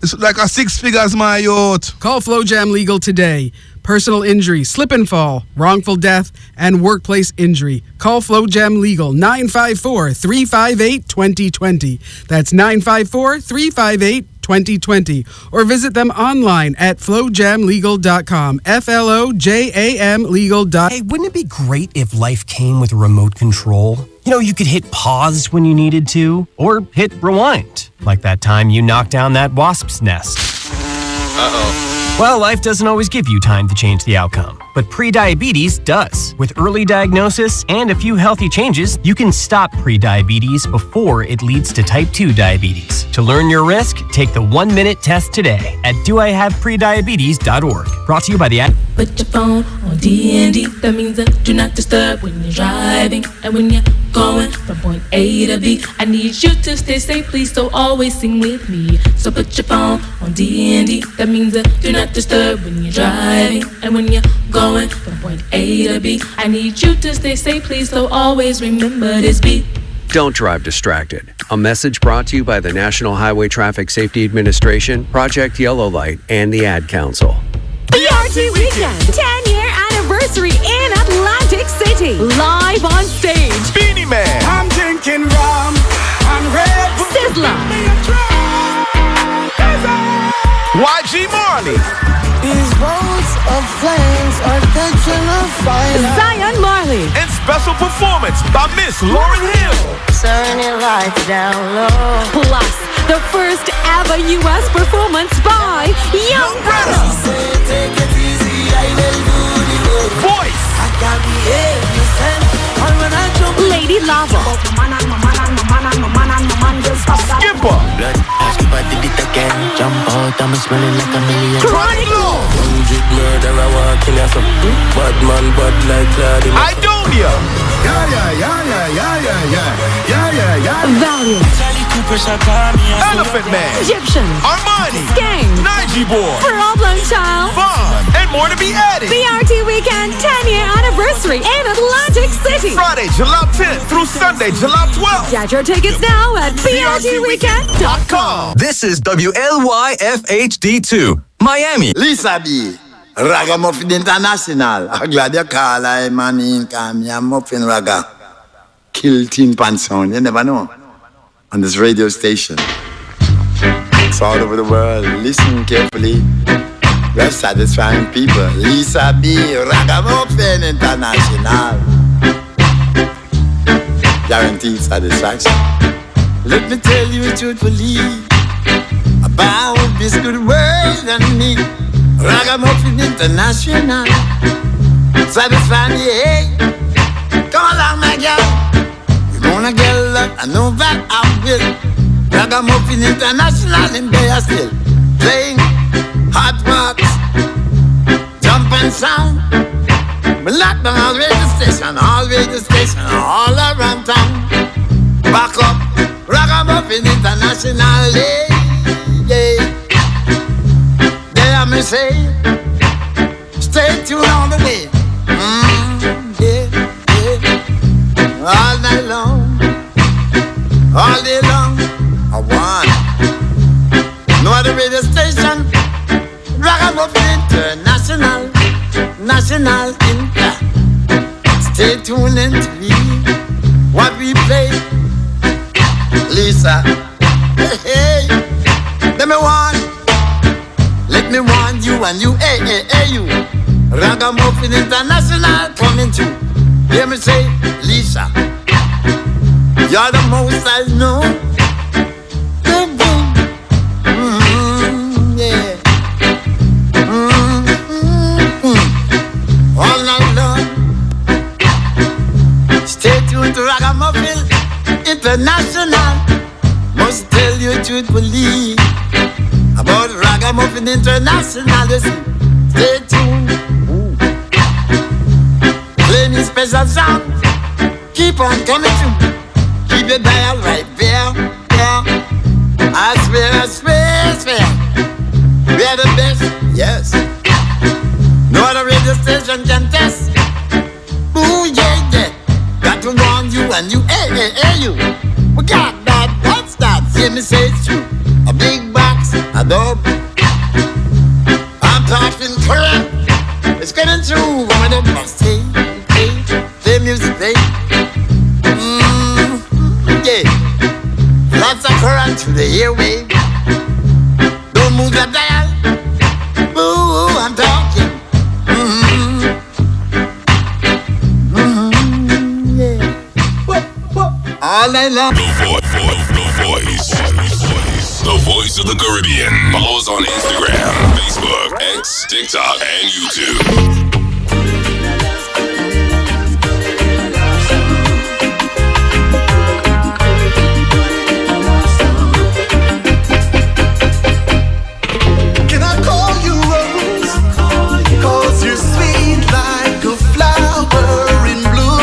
It's like a 6 figures, my youth. Call Flow Jam Legal today. Personal injury, slip and fall, wrongful death, and workplace injury. Call Flow Jam Legal, 954-358-2020. That's 954-358-2020. Or visit them online at flowjamlegal.com. FLOJAM legal.com. Hey, wouldn't it be great if life came with a remote control? You know, you could hit pause when you needed to, or hit rewind, like that time you knocked down that wasp's nest. Uh-oh. Well, life doesn't always give you time to change the outcome, but prediabetes does. With early diagnosis and a few healthy changes, you can stop prediabetes before it leads to type 2 diabetes. To learn your risk, take the 1-minute test today at doihaveprediabetes.org. Brought to you by the app. Put your phone on D&D, that means do not disturb when you're driving. And when you going from point A to B. I need you to stay safe, please, so always sing with me. So put your phone on D&D. That means do not disturb when you're driving. And when you're going from point A to B, I need you to stay safe, please, so always remember this beat. Don't drive distracted. A message brought to you by the National Highway Traffic Safety Administration, Project Yellow Light, and the Ad Council. BRT Weekend, 10-year anniversary in Atlantic City. Live on stage. Beanie Man. I'm drinking rum and Red Bull. Sizzla. YG Marley. These roads of flames are catching a fire. Zion Marley. And special performance by Miss Lauryn Hill. Turn your lights down low. Plus, the first ever U.S. performance by Young Brother. Take it easy, I will do the Voice. I got the innocent. Lady Lava. Skipper. Blood, ask if I did it again. Jump out, I'm smelling like a million. Chronic Law. 100 murder, I want to kill you. Bad man, bad like Claudia. Idonia. Valiant. Elephant Man. Egyptian. Armani. Gang. Nige Boy. Problem Child. Vaughn. And more to be added. BRT Weekend 10-year anniversary in Atlantic City. Friday, July 10th through Sunday, July 12th. Get your tickets now at brtweekend.com. This is WLYFHD2, Miami. Lisa B, Ragamuffin International. I'm glad you call I man in Kamia Muffin Raga. Kill Tin Pan sound, you never know. On this radio station. It's all over the world. Listen carefully. We're satisfying people. Lisa B, Ragamuffin International. Guaranteed satisfaction. Let me tell you truthfully about this good world and me. Ragamuffin International. Satisfying the hey. Come along, my girl. You're gonna get love. I know that I will. Ragamuffin International in there still. Playing hot box, jumping sound. We lock down all radio station, all around town. Back up, Ragamuffin International, yeah. There me say, stay tuned all the way. Yeah. All night long, all day long, I want. No other radio station, Ragamuffin International. National Inca. Stay tuned in to me. What we play, Lisa. Hey, let me warn you and you. Hey, you. Ragamuffin International coming to. Hear me say, Lisa. You're the most I know. Yeah. All night long. Stay tuned to Ragamuffin International. Must tell you truthfully about Ragamuffin International. Listen, stay tuned. Playing this special song. Keep on coming through. Keep your dial right there. Yeah. I swear. We are the best. Yes. No other radio station can test. Ooh, yeah. Got to warn you and you, hey, you. We got that, what's that? See me say it's true. A big box, a dub. I'm talking current. It's getting through. I'm gonna bust, hey, play music, play. Yeah. Lots of current to the airwave. Don't move the dial. Ooh, I'm talking. All night long. The voice of the Caribbean. Follow us on Instagram, Facebook, X, TikTok, and YouTube. Can I call you Rose? 'Cause you're sweet like a flower in bloom.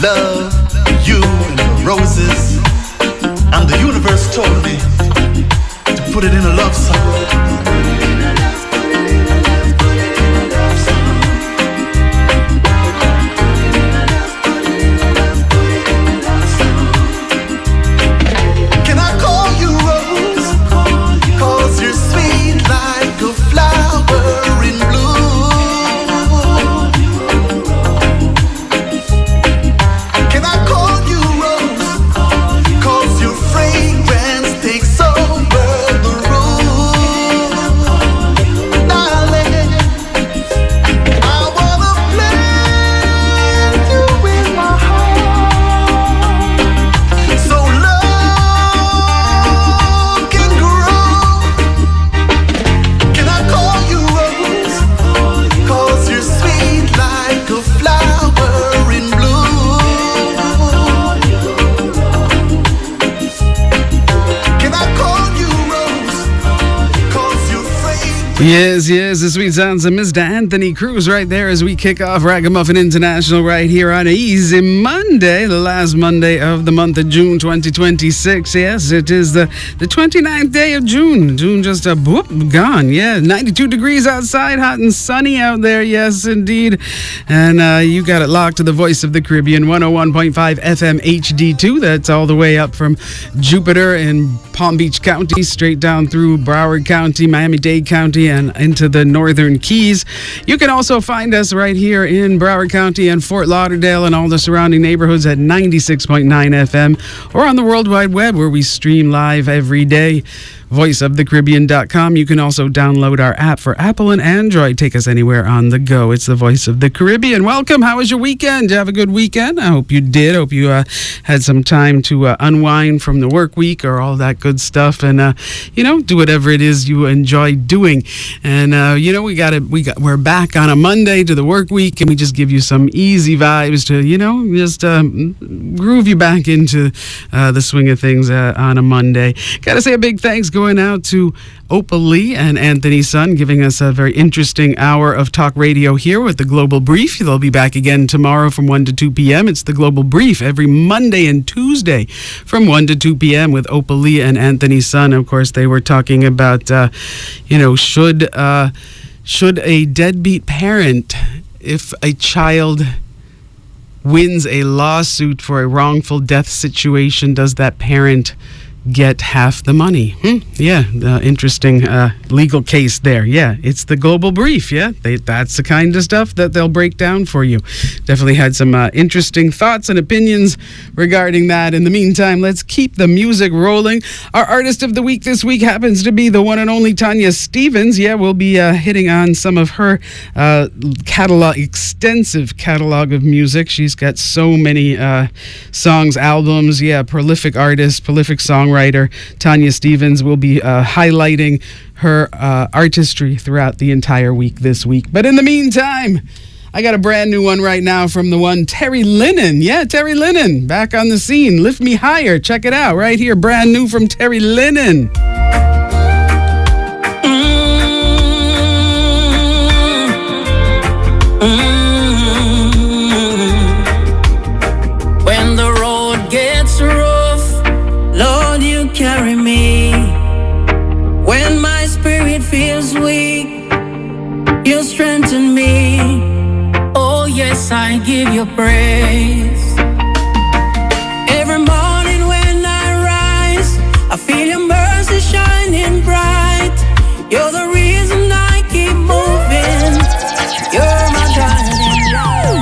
love you and the roses. And the universe told me to put it in a love song. Yes, the sweet sounds of Mr. Anthony Cruz right there as we kick off Ragamuffin International right here on Easy Monday, the last Monday of the month of June 2026. Yes, it is the 29th day of June. June just gone. Yeah, 92 degrees outside, hot and sunny out there. Yes, indeed. And you got it locked to the Voice of the Caribbean, 101.5 FM HD2. That's all the way up from Jupiter in Palm Beach County, straight down through Broward County, Miami-Dade County, and into the Northern Keys. You can also find us right here in Broward County and Fort Lauderdale and all the surrounding neighborhoods at 96.9 FM or on the World Wide Web where we stream live every day. VoiceOfTheCaribbean.com. You can also download our app for Apple and Android. Take us anywhere on the go. It's the Voice of the Caribbean. Welcome. How was your weekend? Did you have a good weekend? I hope you did. Hope you had some time to unwind from the work week or all that good stuff, and do whatever it is you enjoy doing. And we're back on a Monday to the work week, and we just give you some easy vibes to just groove you back into the swing of things on a Monday. Got to say a big thanks going out to Opal Lee and Anthony Sun, giving us a very interesting hour of talk radio here with the Global Brief. They'll be back again tomorrow from 1 to 2 p.m. It's the Global Brief every Monday and Tuesday from 1 to 2 p.m. with Opal Lee and Anthony Sun. Of course, they were talking about, should a deadbeat parent, if a child wins a lawsuit for a wrongful death situation, does that parent get half the money? Yeah, interesting legal case there. Yeah, it's the Global Brief. Yeah, that's the kind of stuff that they'll break down for you. Definitely had some interesting thoughts and opinions regarding that. In the meantime, let's keep the music rolling. Our artist of the week this week happens to be the one and only Tanya Stephens. Yeah, we'll be hitting on some of her extensive catalog of music. She's got so many songs, albums. Yeah, prolific artist, prolific songwriter. Tanya Stephens will be highlighting her artistry throughout the entire week this week. But in the meantime, I got a brand new one right now from the one Terry Lennon. Yeah, Terry Lennon back on the scene. Lift Me Higher. Check it out right here. Brand new from Terry Lennon. When the road gets rough, Lord, you carry me. When my spirit feels weak, you strengthen me. Oh yes, I give you praise. Every morning when I rise, I feel your mercy shining bright. You're the reason I keep moving. You're my guiding light.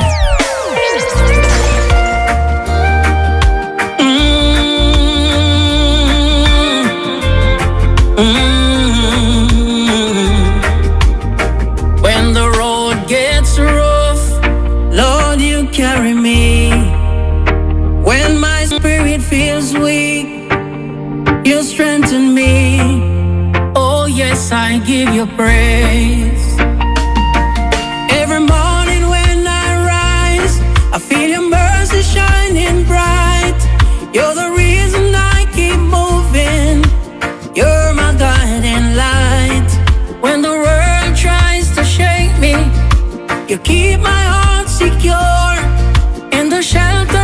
When the road gets rough, Lord, you carry me. When my spirit feels weak, you strengthen me. Oh yes, I give you praise. Every morning when I rise, I feel your mercy shining bright. You're the reason I keep moving. You're my guiding light. When the world tries to shake me, you keep my heart secure in the shelter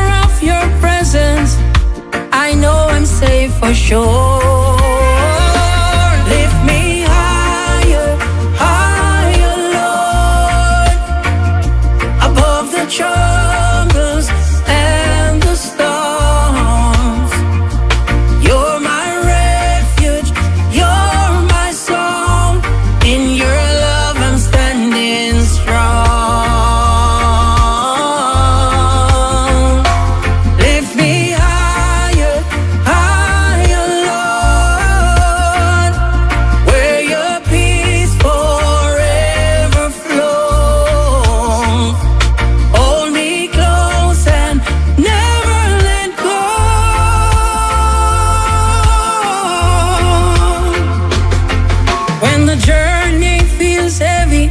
shore. Lift me higher, higher, Lord, above the troubles and the storms. You're my refuge, you're my song. In your love I'm standing strong. Lift me higher, higher, Lord, where your peace forever flows. Hold me close and never let go. When the journey feels heavy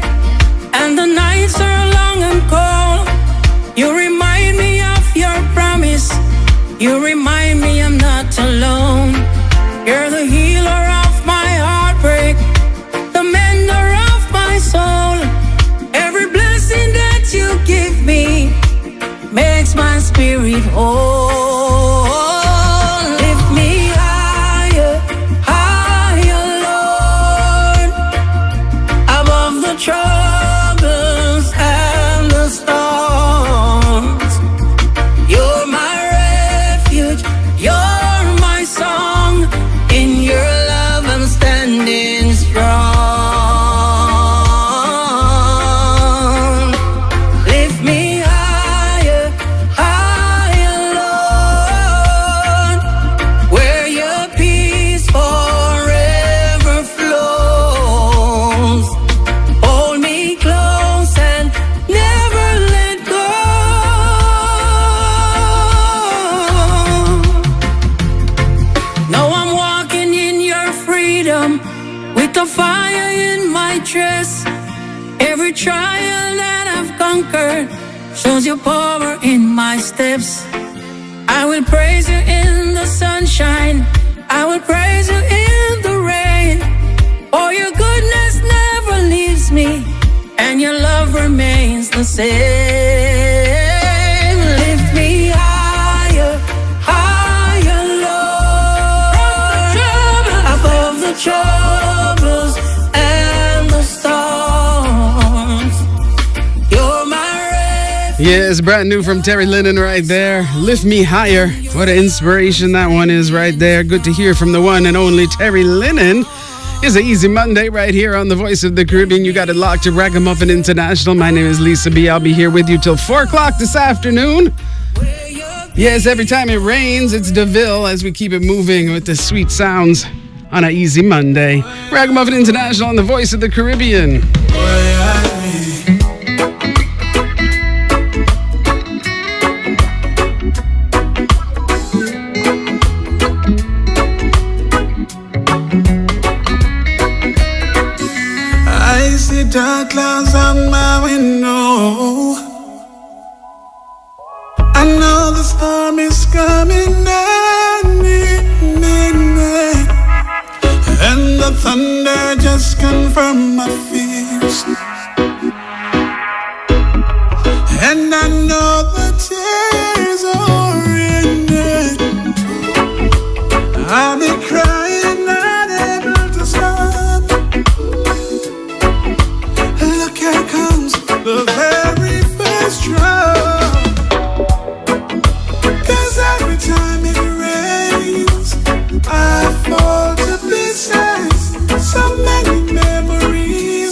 and the nights are long and cold, you remind me of your promise. You remind me I'm not alone. You're the healer of my heartbreak, the mender of my soul. Every blessing that you give me makes my spirit whole. Lift me higher, higher, Lord, above the troubles and the storms. You're my refuge, you're my song. In your love I'm standing strong. Lift me higher, higher, Lord, where your peace forever flows. Hold me close and never let go. Now I'm walking in your freedom with the fire in my chest. Every trial that I've conquered shows your power in my steps. I will praise you in the sunshine, I will praise you in the rain. For your goodness never leaves me, and your love remains the same. Lift me higher, higher, Lord, above the troubles and the storms. You're my refuge. Yes, brand new from Terry Lennon right there. Lift Me Higher. What an inspiration that one is right there. Good to hear from the one and only Terry Lennon. It's an easy Monday right here on the Voice of the Caribbean. You got it locked to Ragamuffin International. My name is Lisa B. I'll be here with you till 4 o'clock this afternoon. Yes, every time it rains, it's DeVille as we keep it moving with the sweet sounds on an easy Monday. Ragamuffin International on the Voice of the Caribbean. I see dark clouds on my window. I know the storm is coming and the thunder just confirmed my fears. And I know the tears are in it. I'll be crying, not able to stop. Look, here comes the very first drop. 'Cause every time it rains, I fall to pieces. So many memories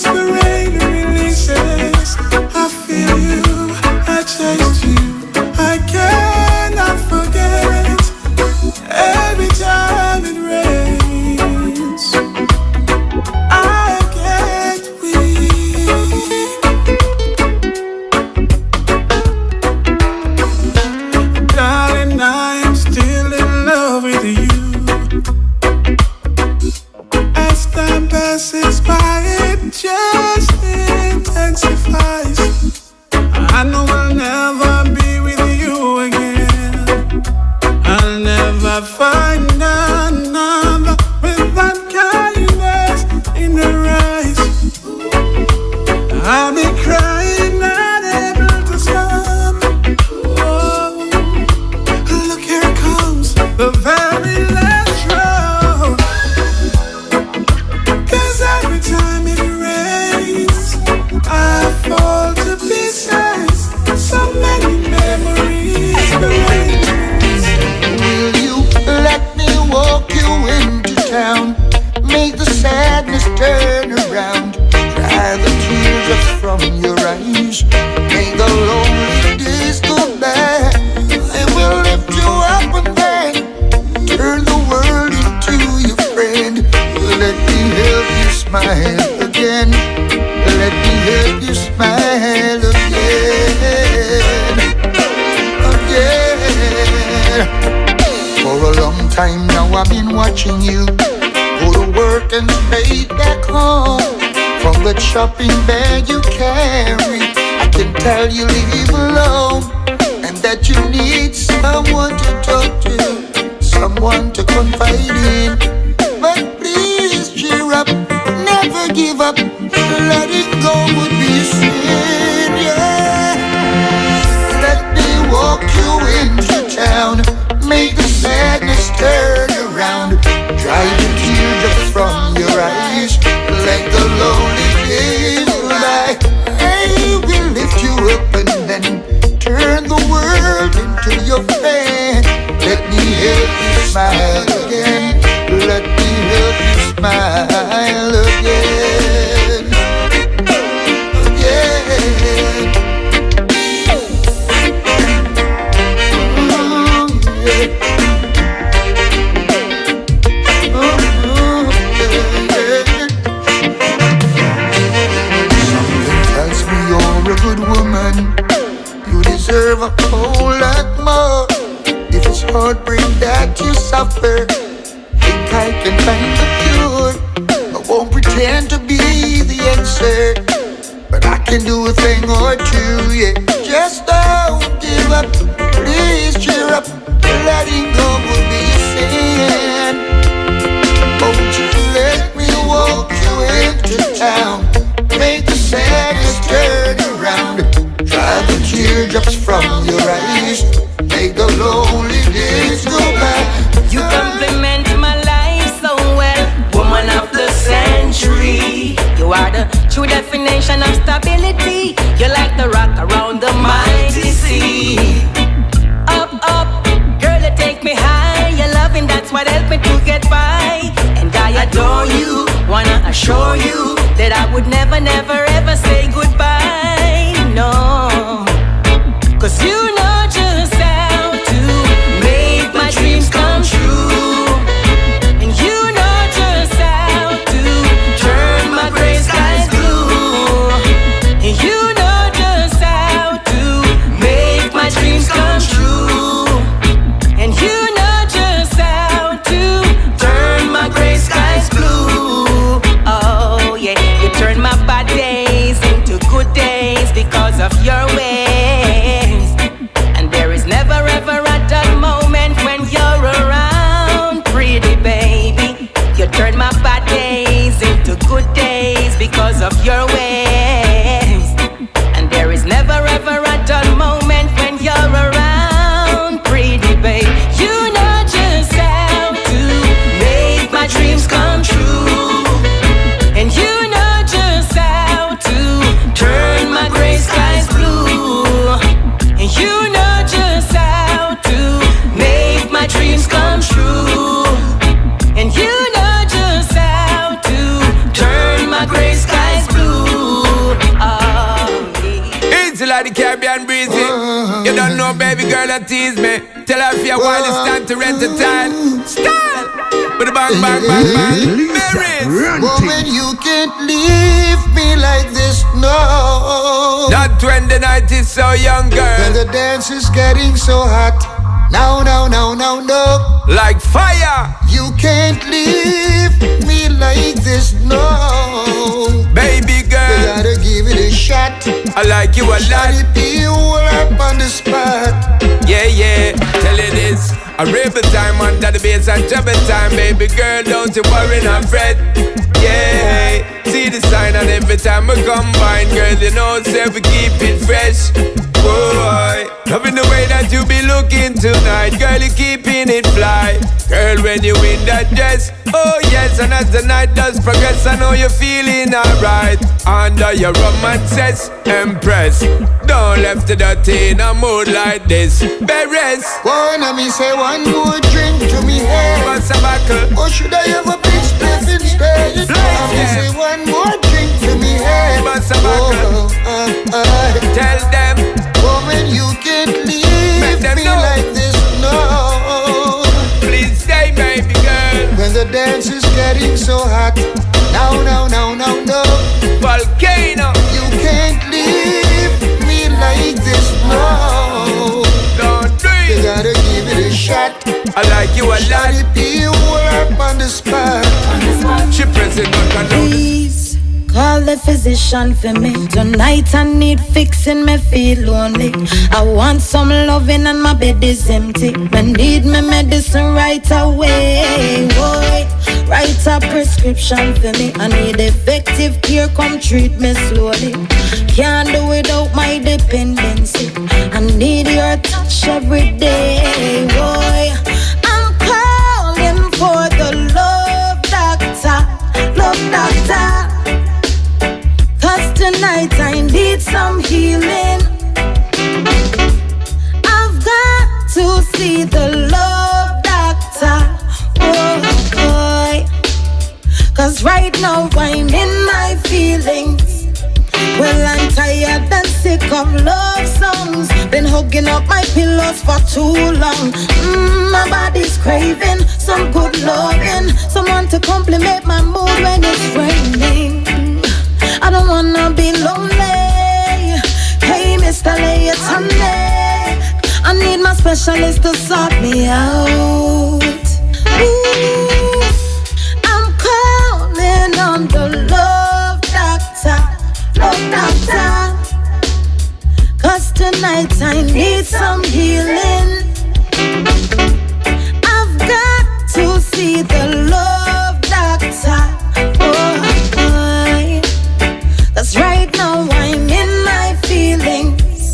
time now I've been watching you go to work and straight back home. From the shopping bag you carry, I can tell you live alone, and that you need someone to talk to, someone to confide in. But please cheer up, never give up. Letting go would be a sin, yeah. Let me walk you into town, make the sadness turn around, dry the teardrops from your eyes, let the lonely days go by. I will lift you up and then turn the world into your fan. Let me help you smile again, let me help you smile again, again. You're a good woman, you deserve a whole lot more. If it's heartbreak that you suffer, think I can find the cure. I won't pretend to be the answer, but I can do a thing or two, yeah. Just don't give up, please cheer up. Letting go would be a sin. Won't you let me walk you into town, make the saddest turn around, dry the teardrops from your eyes, make the lonely days go by. You compliment my life so well, woman of the century. You are the true definition of stability. You're like the rock around the mighty sea. Up, up, girl, you take me high. Your loving, that's what helped me to get by. And I adore you, wanna assure you that I would never, never, ever say goodbye, no. Cause you know just how to make my dreams come true. And you know just how to turn my gray skies blue. And you know just how to make my dreams come true. And you know just how to turn my gray skies blue. Oh yeah, you turn my bad days into good days because of your ways. And there is never ever a dull moment when you're around, pretty baby. You turn my bad days into good days because of your ways. And there is never ever a dull moment when you're around, pretty baby. You know just how to make my dreams come true. And you know just how to turn my gray skies blue. And you know just how to make my dreams come true. And you know just how to turn my gray skies blue. Oh, easy like the Caribbean breezy. You don't know, baby girl, that tease me. Tell her if you're wild, it's time to rent a time. Style! With a bang, bang, bang, bang. Woman, you can't leave me like this, no. Not when the night is so young, girl. When the dance is getting so hot. No, no, no, no, no. Like fire. You can't leave me like this, no. Baby girl, you gotta give it a shot. I like you a lot. Be all up on the spot. Yeah, yeah, tell you this. A rebel time under the bass and trouble time. Baby girl, don't you worry, not fret. Yeah, see the sign and every time we combine. Girl, you know, say we keep it fresh. Boy, loving the way that you be looking tonight. Girl, you keeping it fly. Girl, when you in that dress, oh yes, and as the night does progress, I know you're feeling alright. Under your romances, impress. Don't left the dirty in a mood like this. Beres. Wanna me say one more drink to me head. What's a buckle? Or should I have a big spliff instead? Wanna me say one more drink to me head. What's a buckle? Tell them, woman, you can't leave me know. like this, no. Please stay, baby girl. When the dance is getting so hot. No, no, no, no, no. Volcano. You can't leave me like this, no. Don't do it. You gotta give with a shot. I like you a lot. Be up on the spot. She pressing on control. Please call the physician for me. Tonight I need fixing, me feel lonely. I want some loving and my bed is empty. I need my medicine right away. Boy, write a prescription for me. I need effective care, come treat me slowly. Can't do without my dependency. I need your touch every day. Boy, I'm calling for the love doctor. Love doctor. 'Cause tonight I need some healing. I've got to see the love doctor. Oh boy. 'Cause right now I'm in my feelings. Well, I'm tired and sick of love songs. Been hugging up my pillows for too long. My body's craving some good loving. Someone to compliment my mood when it's raining. I don't wanna be lonely. Hey, Mr. Lay it on me. I need my specialist to sort me out. Ooh, I'm calling on the love doctor. Love doctor. 'Cause tonight I need some healing. I've got to see the love doctor. Oh, boy. 'Cause right now I'm in my feelings.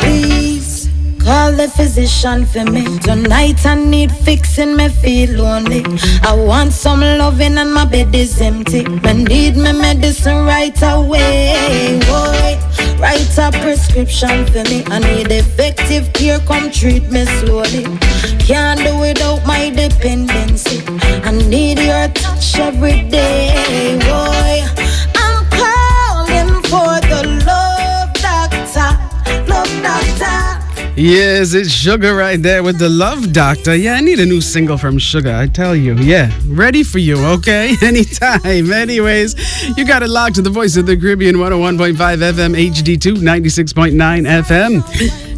Please call the physician for me. Tonight I need fixing, me feel lonely. I want some loving and my bed is empty. I need my medicine right away. Boy, write a prescription for me. I need effective care, come treat me slowly. Can't do without my dependency. I need your touch every day. Boy, I'm calling for the love doctor. Love doctor. Yes, it's Sugar right there with the Love Doctor. Yeah, I need a new single from Sugar, I tell you. Yeah, ready for you, okay? Anytime. Anyways, you got it locked to the Voice of the Caribbean, 101.5 FM, HD2, 96.9 FM.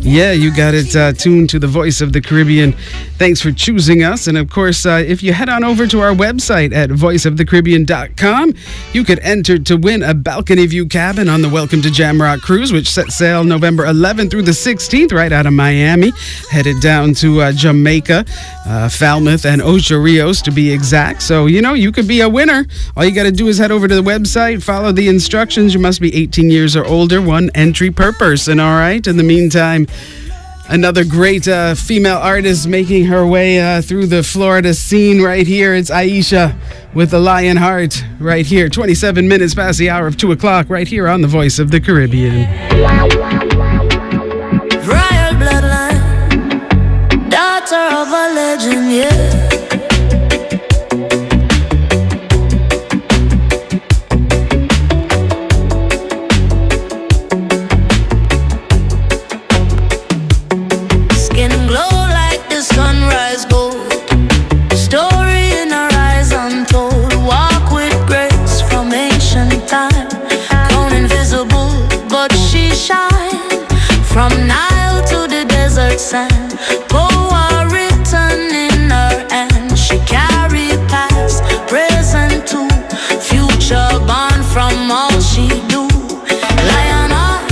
Yeah, you got it tuned to the Voice of the Caribbean. Thanks for choosing us. And of course, if you head on over to our website at voiceofthecaribbean.com, you could enter to win a balcony view cabin on the Welcome to Jamrock cruise, which sets sail November 11th through the 16th, right out of Miami, headed down to Jamaica, Falmouth, and Ocho Rios to be exact. So, you know, you could be a winner. All you got to do is head over to the website, follow the instructions. You must be 18 years or older, one entry per person, all right? In the meantime, another great female artist making her way through the Florida scene right here. It's Aisha with the Lion Heart right here. 27 minutes past the hour of 2 o'clock right here on the Voice of the Caribbean. Royal bloodline, daughter of a legend, yeah. Sand. Power written in her hand. She carry past, present to future, born from all she do. Lion heart,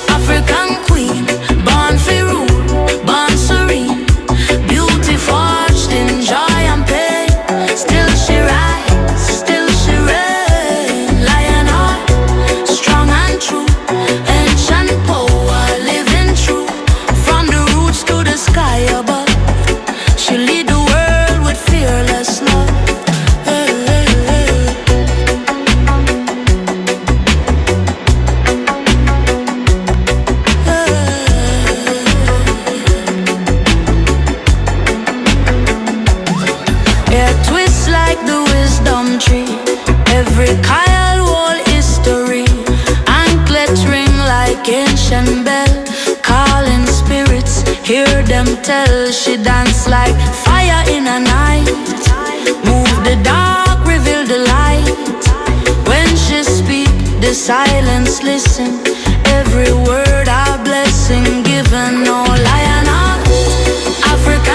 African queen, born for rule, born serene. Beauty forged in joy and pain. Still she rise, still she reign. Lion heart, strong and true. Ancient power, living true. From the roots to the sky above, she lead the world with fearless love. Hey, hey, hey. Yeah, twist like the wisdom tree. Every Kyle wall history. Anklet ring like ancient bell. Calling spirits, hear them tell. She dance like fire in a night. Move the dark, reveal the light. When she speak, the silence listen. Every word a blessing given. No lion heart, African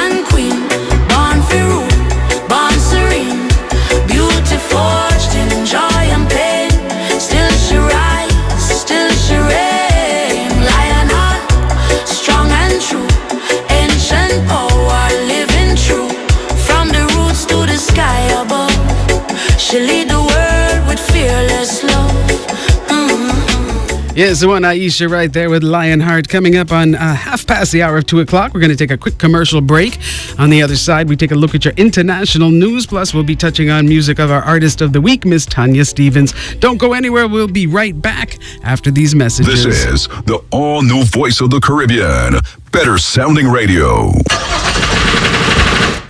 Yes, the one Aisha right there with Lionheart. Coming up on half past the hour of 2 o'clock. We're going to take a quick commercial break. On the other side, we take a look at your international news. Plus, we'll be touching on music of our artist of the week, Miss Tanya Stevens. Don't go anywhere. We'll be right back after these messages. This is the all-new voice of the Caribbean. Better sounding radio.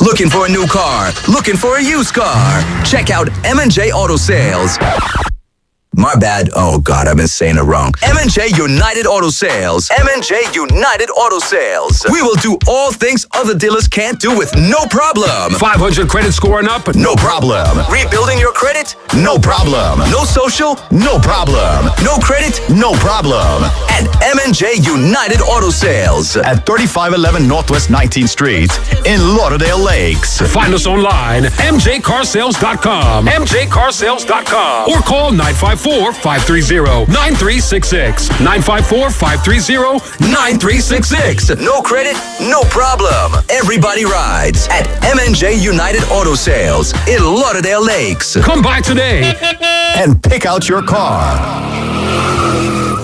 Looking for a new car? Looking for a used car? Check out M&J Auto Sales. My bad. Oh, God, I've been saying it wrong. M&J United Auto Sales. M&J United Auto Sales. We will do all things other dealers can't do with no problem. 500 credit score and up? No problem. Rebuilding your credit? No problem. No social? No problem. No credit? No problem. At M&J United Auto Sales. At 3511 Northwest 19th Street in Lauderdale Lakes. Find us online, mjcarsales.com. mjcarsales.com. Or call 954-530-9366. 954-530-9366. No credit, no problem. Everybody rides at M&J United Auto Sales in Lauderdale Lakes. Come by today and pick out your car.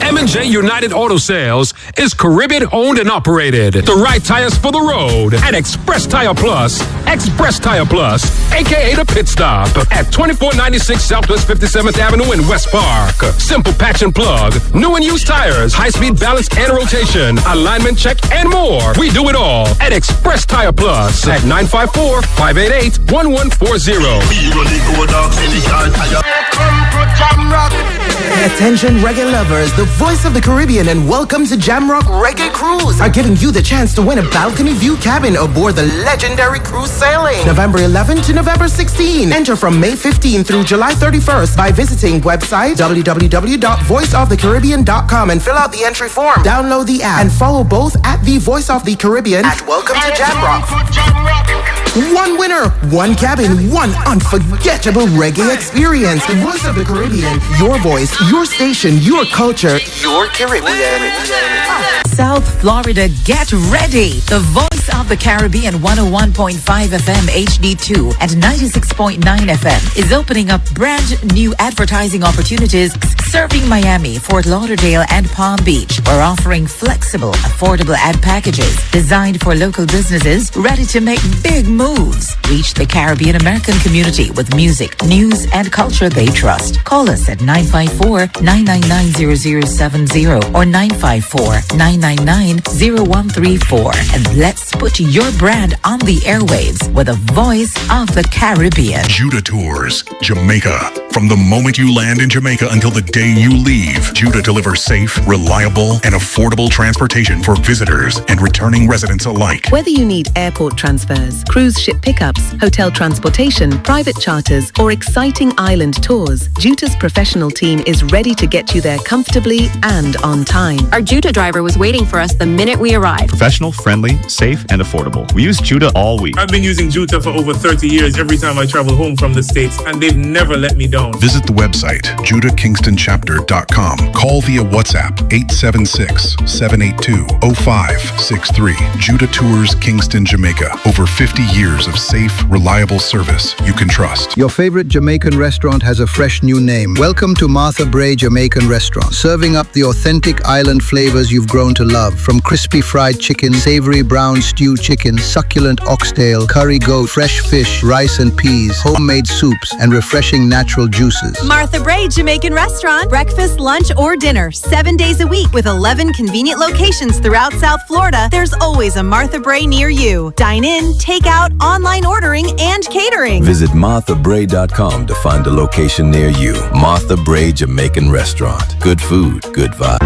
M&J United Auto Sales is Caribbean owned and operated. The right tires for the road at Express Tire Plus. Express Tire Plus, aka the Pit Stop, at 2496 Southwest 57th Avenue in West Park. Simple patch and plug, new and used tires, high-speed balance and rotation, alignment check, and more. We do it all at Express Tire Plus at 954-588-1140. Attention reggae lovers, the voice of the Caribbean and welcome to Jamrock Reggae Cruise are giving you the chance to win a balcony view cabin aboard the legendary cruise sailing November 11 to November 16. Enter from May 15 through July 31st by visiting website www.voiceofthecaribbean.com and fill out the entry form. Download the app and follow both at The Voice of the Caribbean at Welcome to Jamrock. One winner, one cabin, one unforgettable reggae experience. The Voice of the Caribbean, your voice, your station, your culture, your Caribbean. South Florida, get ready. The Voice of the Caribbean 101.5 FM HD2 and 96.9 FM is opening up brand new advertising opportunities serving Miami, Fort Lauderdale, and Palm Beach. We're offering flexible, affordable ad packages designed for local businesses ready to make big moves. Reach the Caribbean American community with music, news, and culture they trust. Call us at 954-999-0070 or 954-999-0134. And let's put your brand on the airwaves with a Voice of the Caribbean. Judah Tours, Jamaica. From the moment you land in Jamaica until the day you leave, Judah delivers safe, reliable, and affordable transportation for visitors and returning residents alike. Whether you need airport transfers, cruise ship pickups, hotel transportation, private charters, or exciting island tours, Judah's professional team is ready to get you there comfortably and on time. Our Judah driver was waiting for us the minute we arrived. Professional, friendly, safe, and affordable. We use Judah all week. I've been using Judah for over 30 years every time I travel home from the States, and they've never let me down. Visit the website, JudahKingstonChapter.com. Call via WhatsApp, 876-782-0563. Judah Tours Kingston, Jamaica. Over 50 years of safe, reliable service you can trust. Your favorite Jamaican restaurant has a fresh new name. Welcome to Martha Bray Jamaican Restaurant, serving up the authentic island flavors you've grown to love. From crispy fried chicken, savory brown stew chicken, succulent oxtail, curry goat, fresh fish, rice and peas, homemade soups, and refreshing natural juices. Martha Bray Jamaican Restaurant. Breakfast, lunch, or dinner. 7 days a week with 11 convenient locations throughout South Florida. There's always a Martha Bray near you. Dine in, take out, online ordering, and catering. Visit MarthaBray.com to find a location near you. Martha Bray Jamaican Restaurant. Good food, good vibe.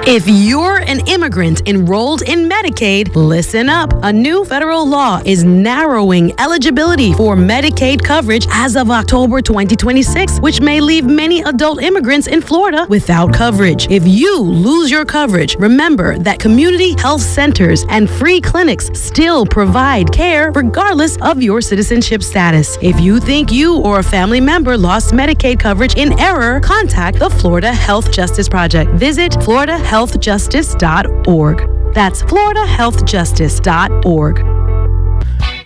If you're an immigrant enrolled in Medicaid, listen up. A new federal law is narrowing eligibility for Medicaid coverage as of October 2026, which may leave many adult immigrants in Florida without coverage. If you lose your coverage, remember that community health centers and free clinics still provide care regardless of your citizenship status. If you think you or a family member lost Medicaid coverage in error, contact the Florida Health Justice Project. Visit FloridaHealthJustice.org. That's FloridaHealthJustice.org.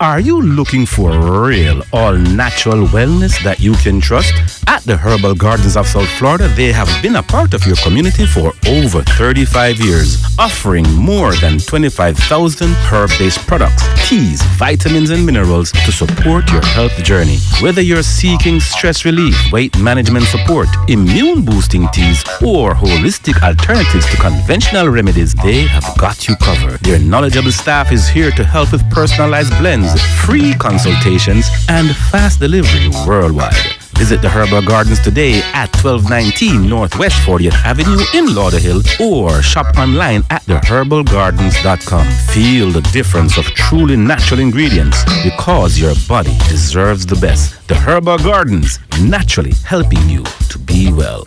Are you looking for real all-natural wellness that you can trust? At the Herbal Gardens of South Florida, they have been a part of your community for over 35 years, offering more than 25,000 herb-based products, teas, vitamins, and minerals to support your health journey. Whether you're seeking stress relief, weight management support, immune-boosting teas, or holistic alternatives to conventional remedies, they have got you covered. Their knowledgeable staff is here to help with personalized blends, free consultations, and fast delivery worldwide. Visit the Herbal Gardens today at 1219 Northwest 40th Avenue in Lauderhill or shop online at theherbalgardens.com. Feel the difference of truly natural ingredients because your body deserves the best. The Herbal Gardens, naturally helping you to be well.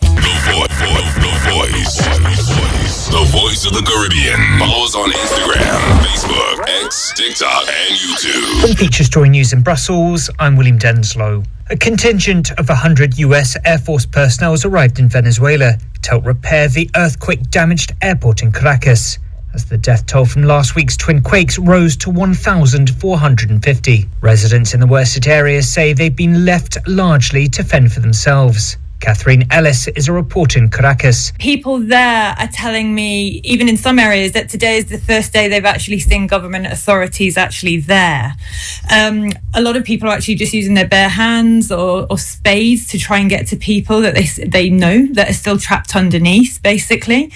The voice of the Caribbean. Follow us on Instagram, Facebook, X, TikTok, and YouTube. From Feature Story News in Brussels, I'm William Denslow. A contingent of 100 US Air Force personnel has arrived in Venezuela to help repair the earthquake-damaged airport in Caracas, as the death toll from last week's twin quakes rose to 1,450. Residents in the worst-hit areas say they've been left largely to fend for themselves. Catherine Ellis is a reporter in Caracas. People there are telling me, even in some areas, that today is the first day they've actually seen government authorities actually there. A lot of people are actually just using their bare hands or spades to try and get to people that they know that are still trapped underneath, basically.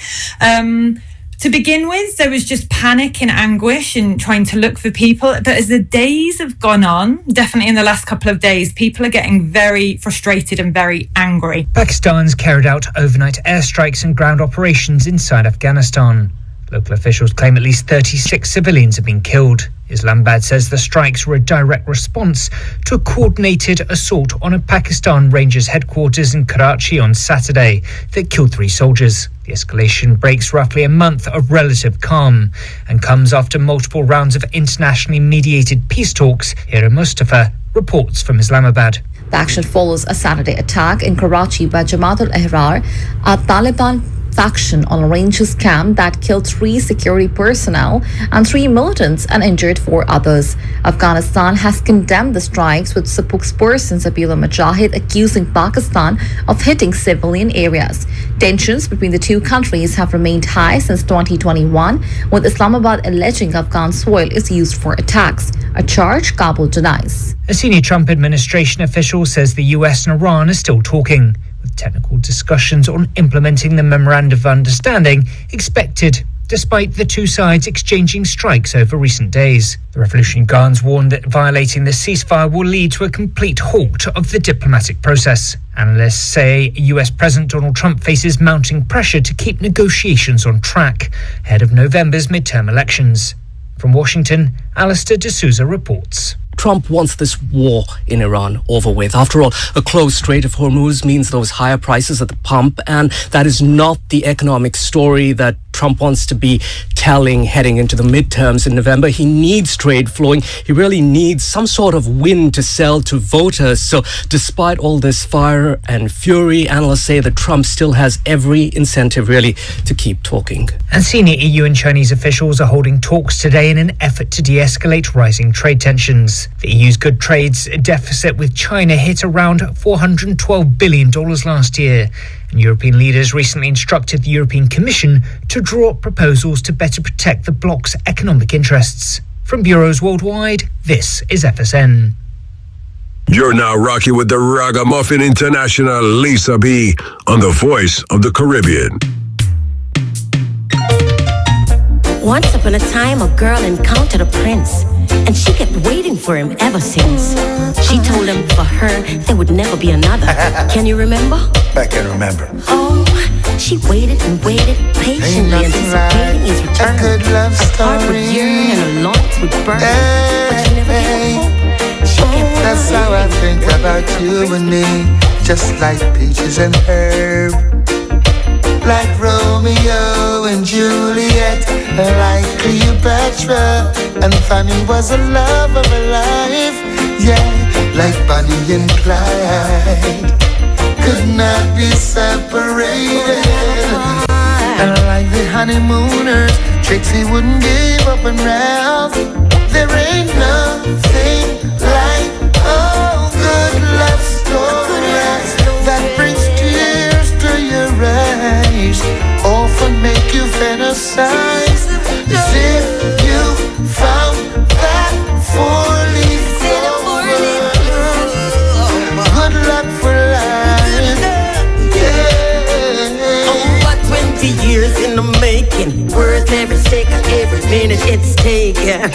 To begin with, there was just panic and anguish and trying to look for people. But as the days have gone on, definitely in the last couple of days, people are getting very frustrated and very angry. Pakistan's carried out overnight airstrikes and ground operations inside Afghanistan. Local officials claim at least 36 civilians have been killed. Islamabad says the strikes were a direct response to a coordinated assault on a Pakistan Rangers headquarters in Karachi on Saturday that killed 3 soldiers. The escalation breaks roughly a month of relative calm and comes after multiple rounds of internationally mediated peace talks. Hira Mustafa reports from Islamabad. The action follows a Saturday attack in Karachi by Jamaat al-Ahrar, a Taliban faction on a Rangers camp that killed 3 security personnel and 3 militants and injured 4 others. Afghanistan has condemned the strikes, with spokesperson Zabihullah Mujahid accusing Pakistan of hitting civilian areas. Tensions between the two countries have remained high since 2021, with Islamabad alleging Afghan soil is used for attacks, a charge Kabul denies. A senior Trump administration official says the US and Iran are still talking, with technical discussions on implementing the Memorandum of Understanding expected, despite the two sides exchanging strikes over recent days. The Revolutionary Guards warned that violating the ceasefire will lead to a complete halt of the diplomatic process. Analysts say US President Donald Trump faces mounting pressure to keep negotiations on track ahead of November's midterm elections. From Washington, Alistair D'Souza reports. Trump wants this war in Iran over with. After all, a closed Strait of Hormuz means those higher prices at the pump, and that is not the economic story that Trump wants to be telling heading into the midterms in November. He needs trade flowing. He really needs some sort of win to sell to voters. So despite all this fire and fury, analysts say that Trump still has every incentive really to keep talking. And senior EU and Chinese officials are holding talks today in an effort to de-escalate rising trade tensions. The EU's good trades deficit with China hit around $412 billion last year. And European leaders recently instructed the European Commission to draw up proposals to better protect the bloc's economic interests. From bureaus worldwide, this is FSN. You're now rocking with the Ragamuffin International Lisa B on the Voice of the Caribbean. Once upon a time, a girl encountered a prince, and she kept waiting for him ever since. She told him for her, there would never be another. Can you remember? I can remember. Oh, she waited and waited, patiently anticipating his return. A good love Her heart would story. yearn and her lungs would burn, but she never gave up hope. She kept That's how I think about you and me, just like peaches and herb, like Romeo and Juliet, like Cleopatra, and Fanny was the love of her life. Yeah, like Bonnie and Clyde, could not be separated. And like the honeymooners, Trixie wouldn't give up on Ralph. There ain't nothing like a good love story that mistaken.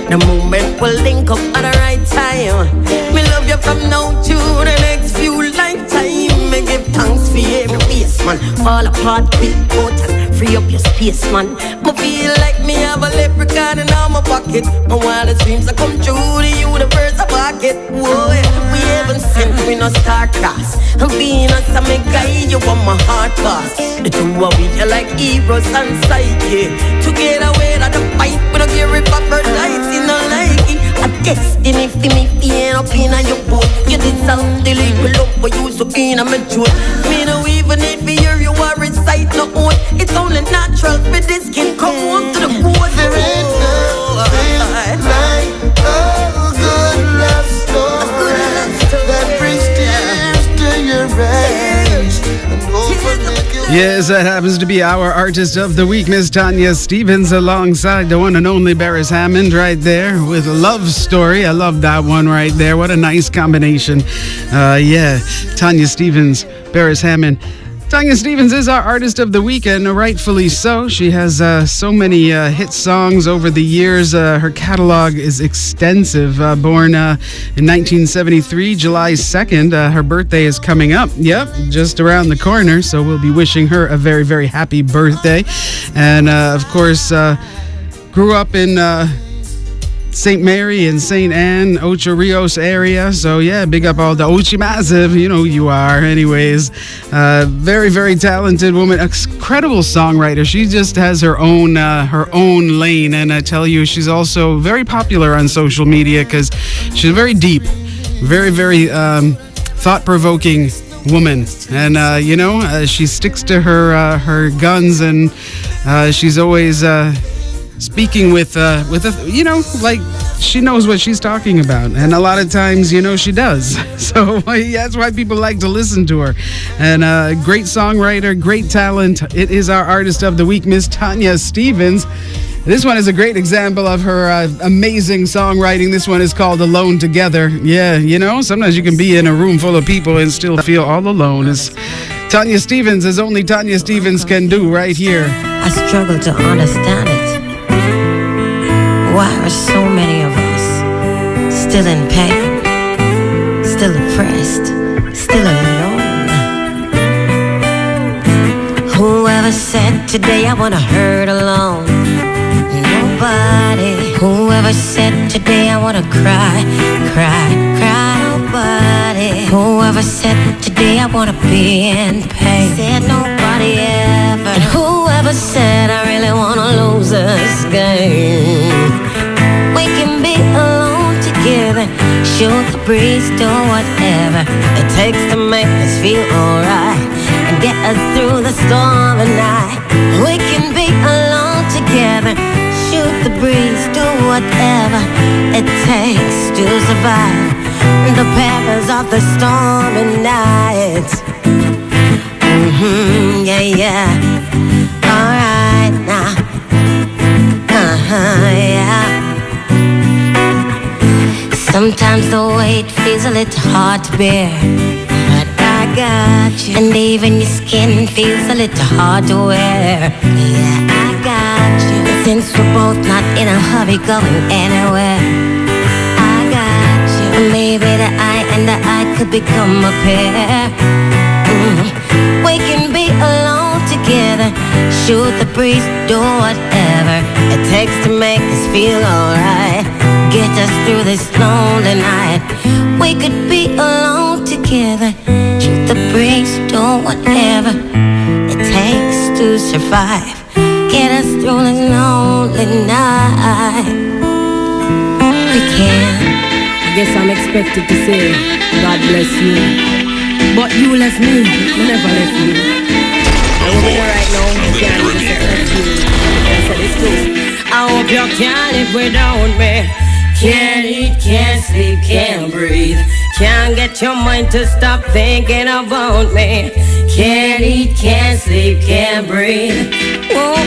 The moment will link up at the right time. Me love you from now to the next few lifetime. Me give thanks for every face, man. Fall apart, big out and free up your space, man. Me feel like me have a leprechaun in my pocket. And while the dreams I come true, the universe I pocket. Whoa, we haven't sent we no star cross. And Venus I make guide you on my heart pass. The two of we are like heroes and psyche. Together we're at the fight, we don't care if Aphrodite no like it. A destiny for me, being up in your boat. You deserve the legal love for you, so in a mature. Me no even if you hear you are recite no own. It's only natural for this kid come home to the core. There ain't nothing like a good love story that brings tears to your eyes and overlook your. Yes, that happens to be our artist of the week, Miss Tanya Stephens, alongside the one and only Beres Hammond right there with a love story. I love that one right there. What a nice combination. Tanya Stephens, Beres Hammond. Tanya Stephens is our artist of the week, and rightfully so. She has so many hit songs over the years. Her catalog is extensive. Born in 1973, July 2nd. Her birthday is coming up. Yep, just around the corner. So we'll be wishing her a very, very happy birthday. And of course, grew up in St. Mary and St. Anne, Ocho Rios area. So yeah, big up all the Ochi Massive. You know who you are. Anyways, very, very talented woman, incredible songwriter. She just has her own lane. And I tell you, she's also very popular on social media because she's very deep, very, very thought-provoking woman. And she sticks to her guns, and she's always speaking with like she knows what she's talking about, and a lot of times she does. So that's why people like to listen to her. And great songwriter, great talent. It is our artist of the week, Miss Tanya Stephens. This one is a great example of her amazing songwriting. This one is called Alone Together. Yeah, sometimes you can be in a room full of people and still feel all alone. It's Tanya Stephens, as only Tanya Stephens can do, right here. I struggle to understand it. Why are so many of us still in pain, still oppressed, still alone? Whoever said today I wanna hurt alone? Nobody. Whoever said today I wanna cry, cry, cry? Nobody. Whoever said today I wanna be in pain? Said nobody ever. And whoever said I really wanna lose this game? We can be alone together, shoot the breeze, do whatever it takes to make us feel alright and get us through the storm at night. We can be alone together, shoot the breeze, do whatever it takes to survive the perils of the stormy nights. Yeah. Alright now. Yeah. Sometimes the weight feels a little hard to bear, but I got you. And even your skin feels a little hard to wear. Yeah, I got you. Since we're both not in a hurry going anywhere, I got you. Maybe the eye and the eye could become a pair. We can be alone together, shoot the breeze, do whatever it takes to make us feel alright, get us through this lonely night. We could be alone together, shoot the breeze, do whatever it takes to survive, get us through this lonely night. We can. I guess I'm expected to say, God bless you. But you left me, you never left me. I'm over here right now, you can't even say that. I hope you can't live without me. Can't eat, can't sleep, can't breathe. Can't get your mind to stop thinking about me. Can't eat, can't sleep, can't breathe. Oh,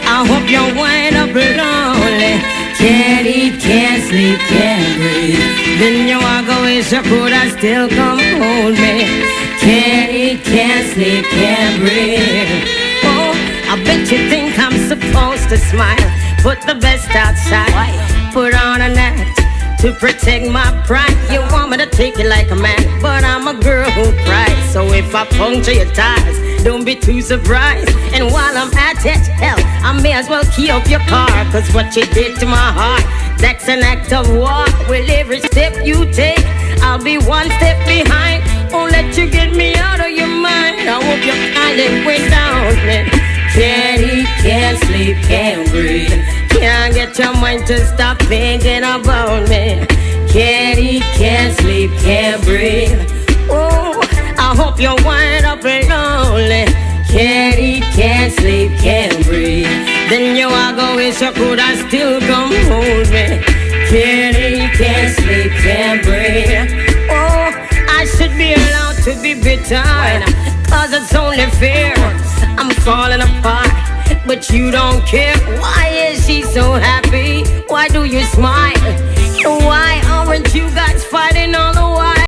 I hope you wind up lonely. Can't eat, can't sleep, can't breathe. Then you walk away, so could I still come hold me? Can't eat, can't sleep, can't breathe. Oh, I bet you think I'm supposed to smile, put the best outside. Put on a net to protect my pride. You want me to take it like a man, but I'm a girl who cries. So if I puncture your ties, don't be too surprised. And while I'm at it, hell, I may as well key up your car. Cause what you did to my heart, that's an act of war. With every step you take, I'll be one step behind. Won't let you get me out of your mind. I hope you're kindly without me. Can't eat, can't sleep, can't breathe. Can't get your mind to stop thinking about me. Can't eat, can't sleep, can't breathe. Oh, I hope you're wind up and lonely. Can't eat, can't sleep, can't breathe. Then you I go wish you could I still come hold me. Can't eat, can't sleep, can't breathe. Oh, I should be allowed to be bitter, cause it's only fair. I'm falling apart, but you don't care. Why is she so happy? Why do you smile? Why aren't you guys fighting all the while?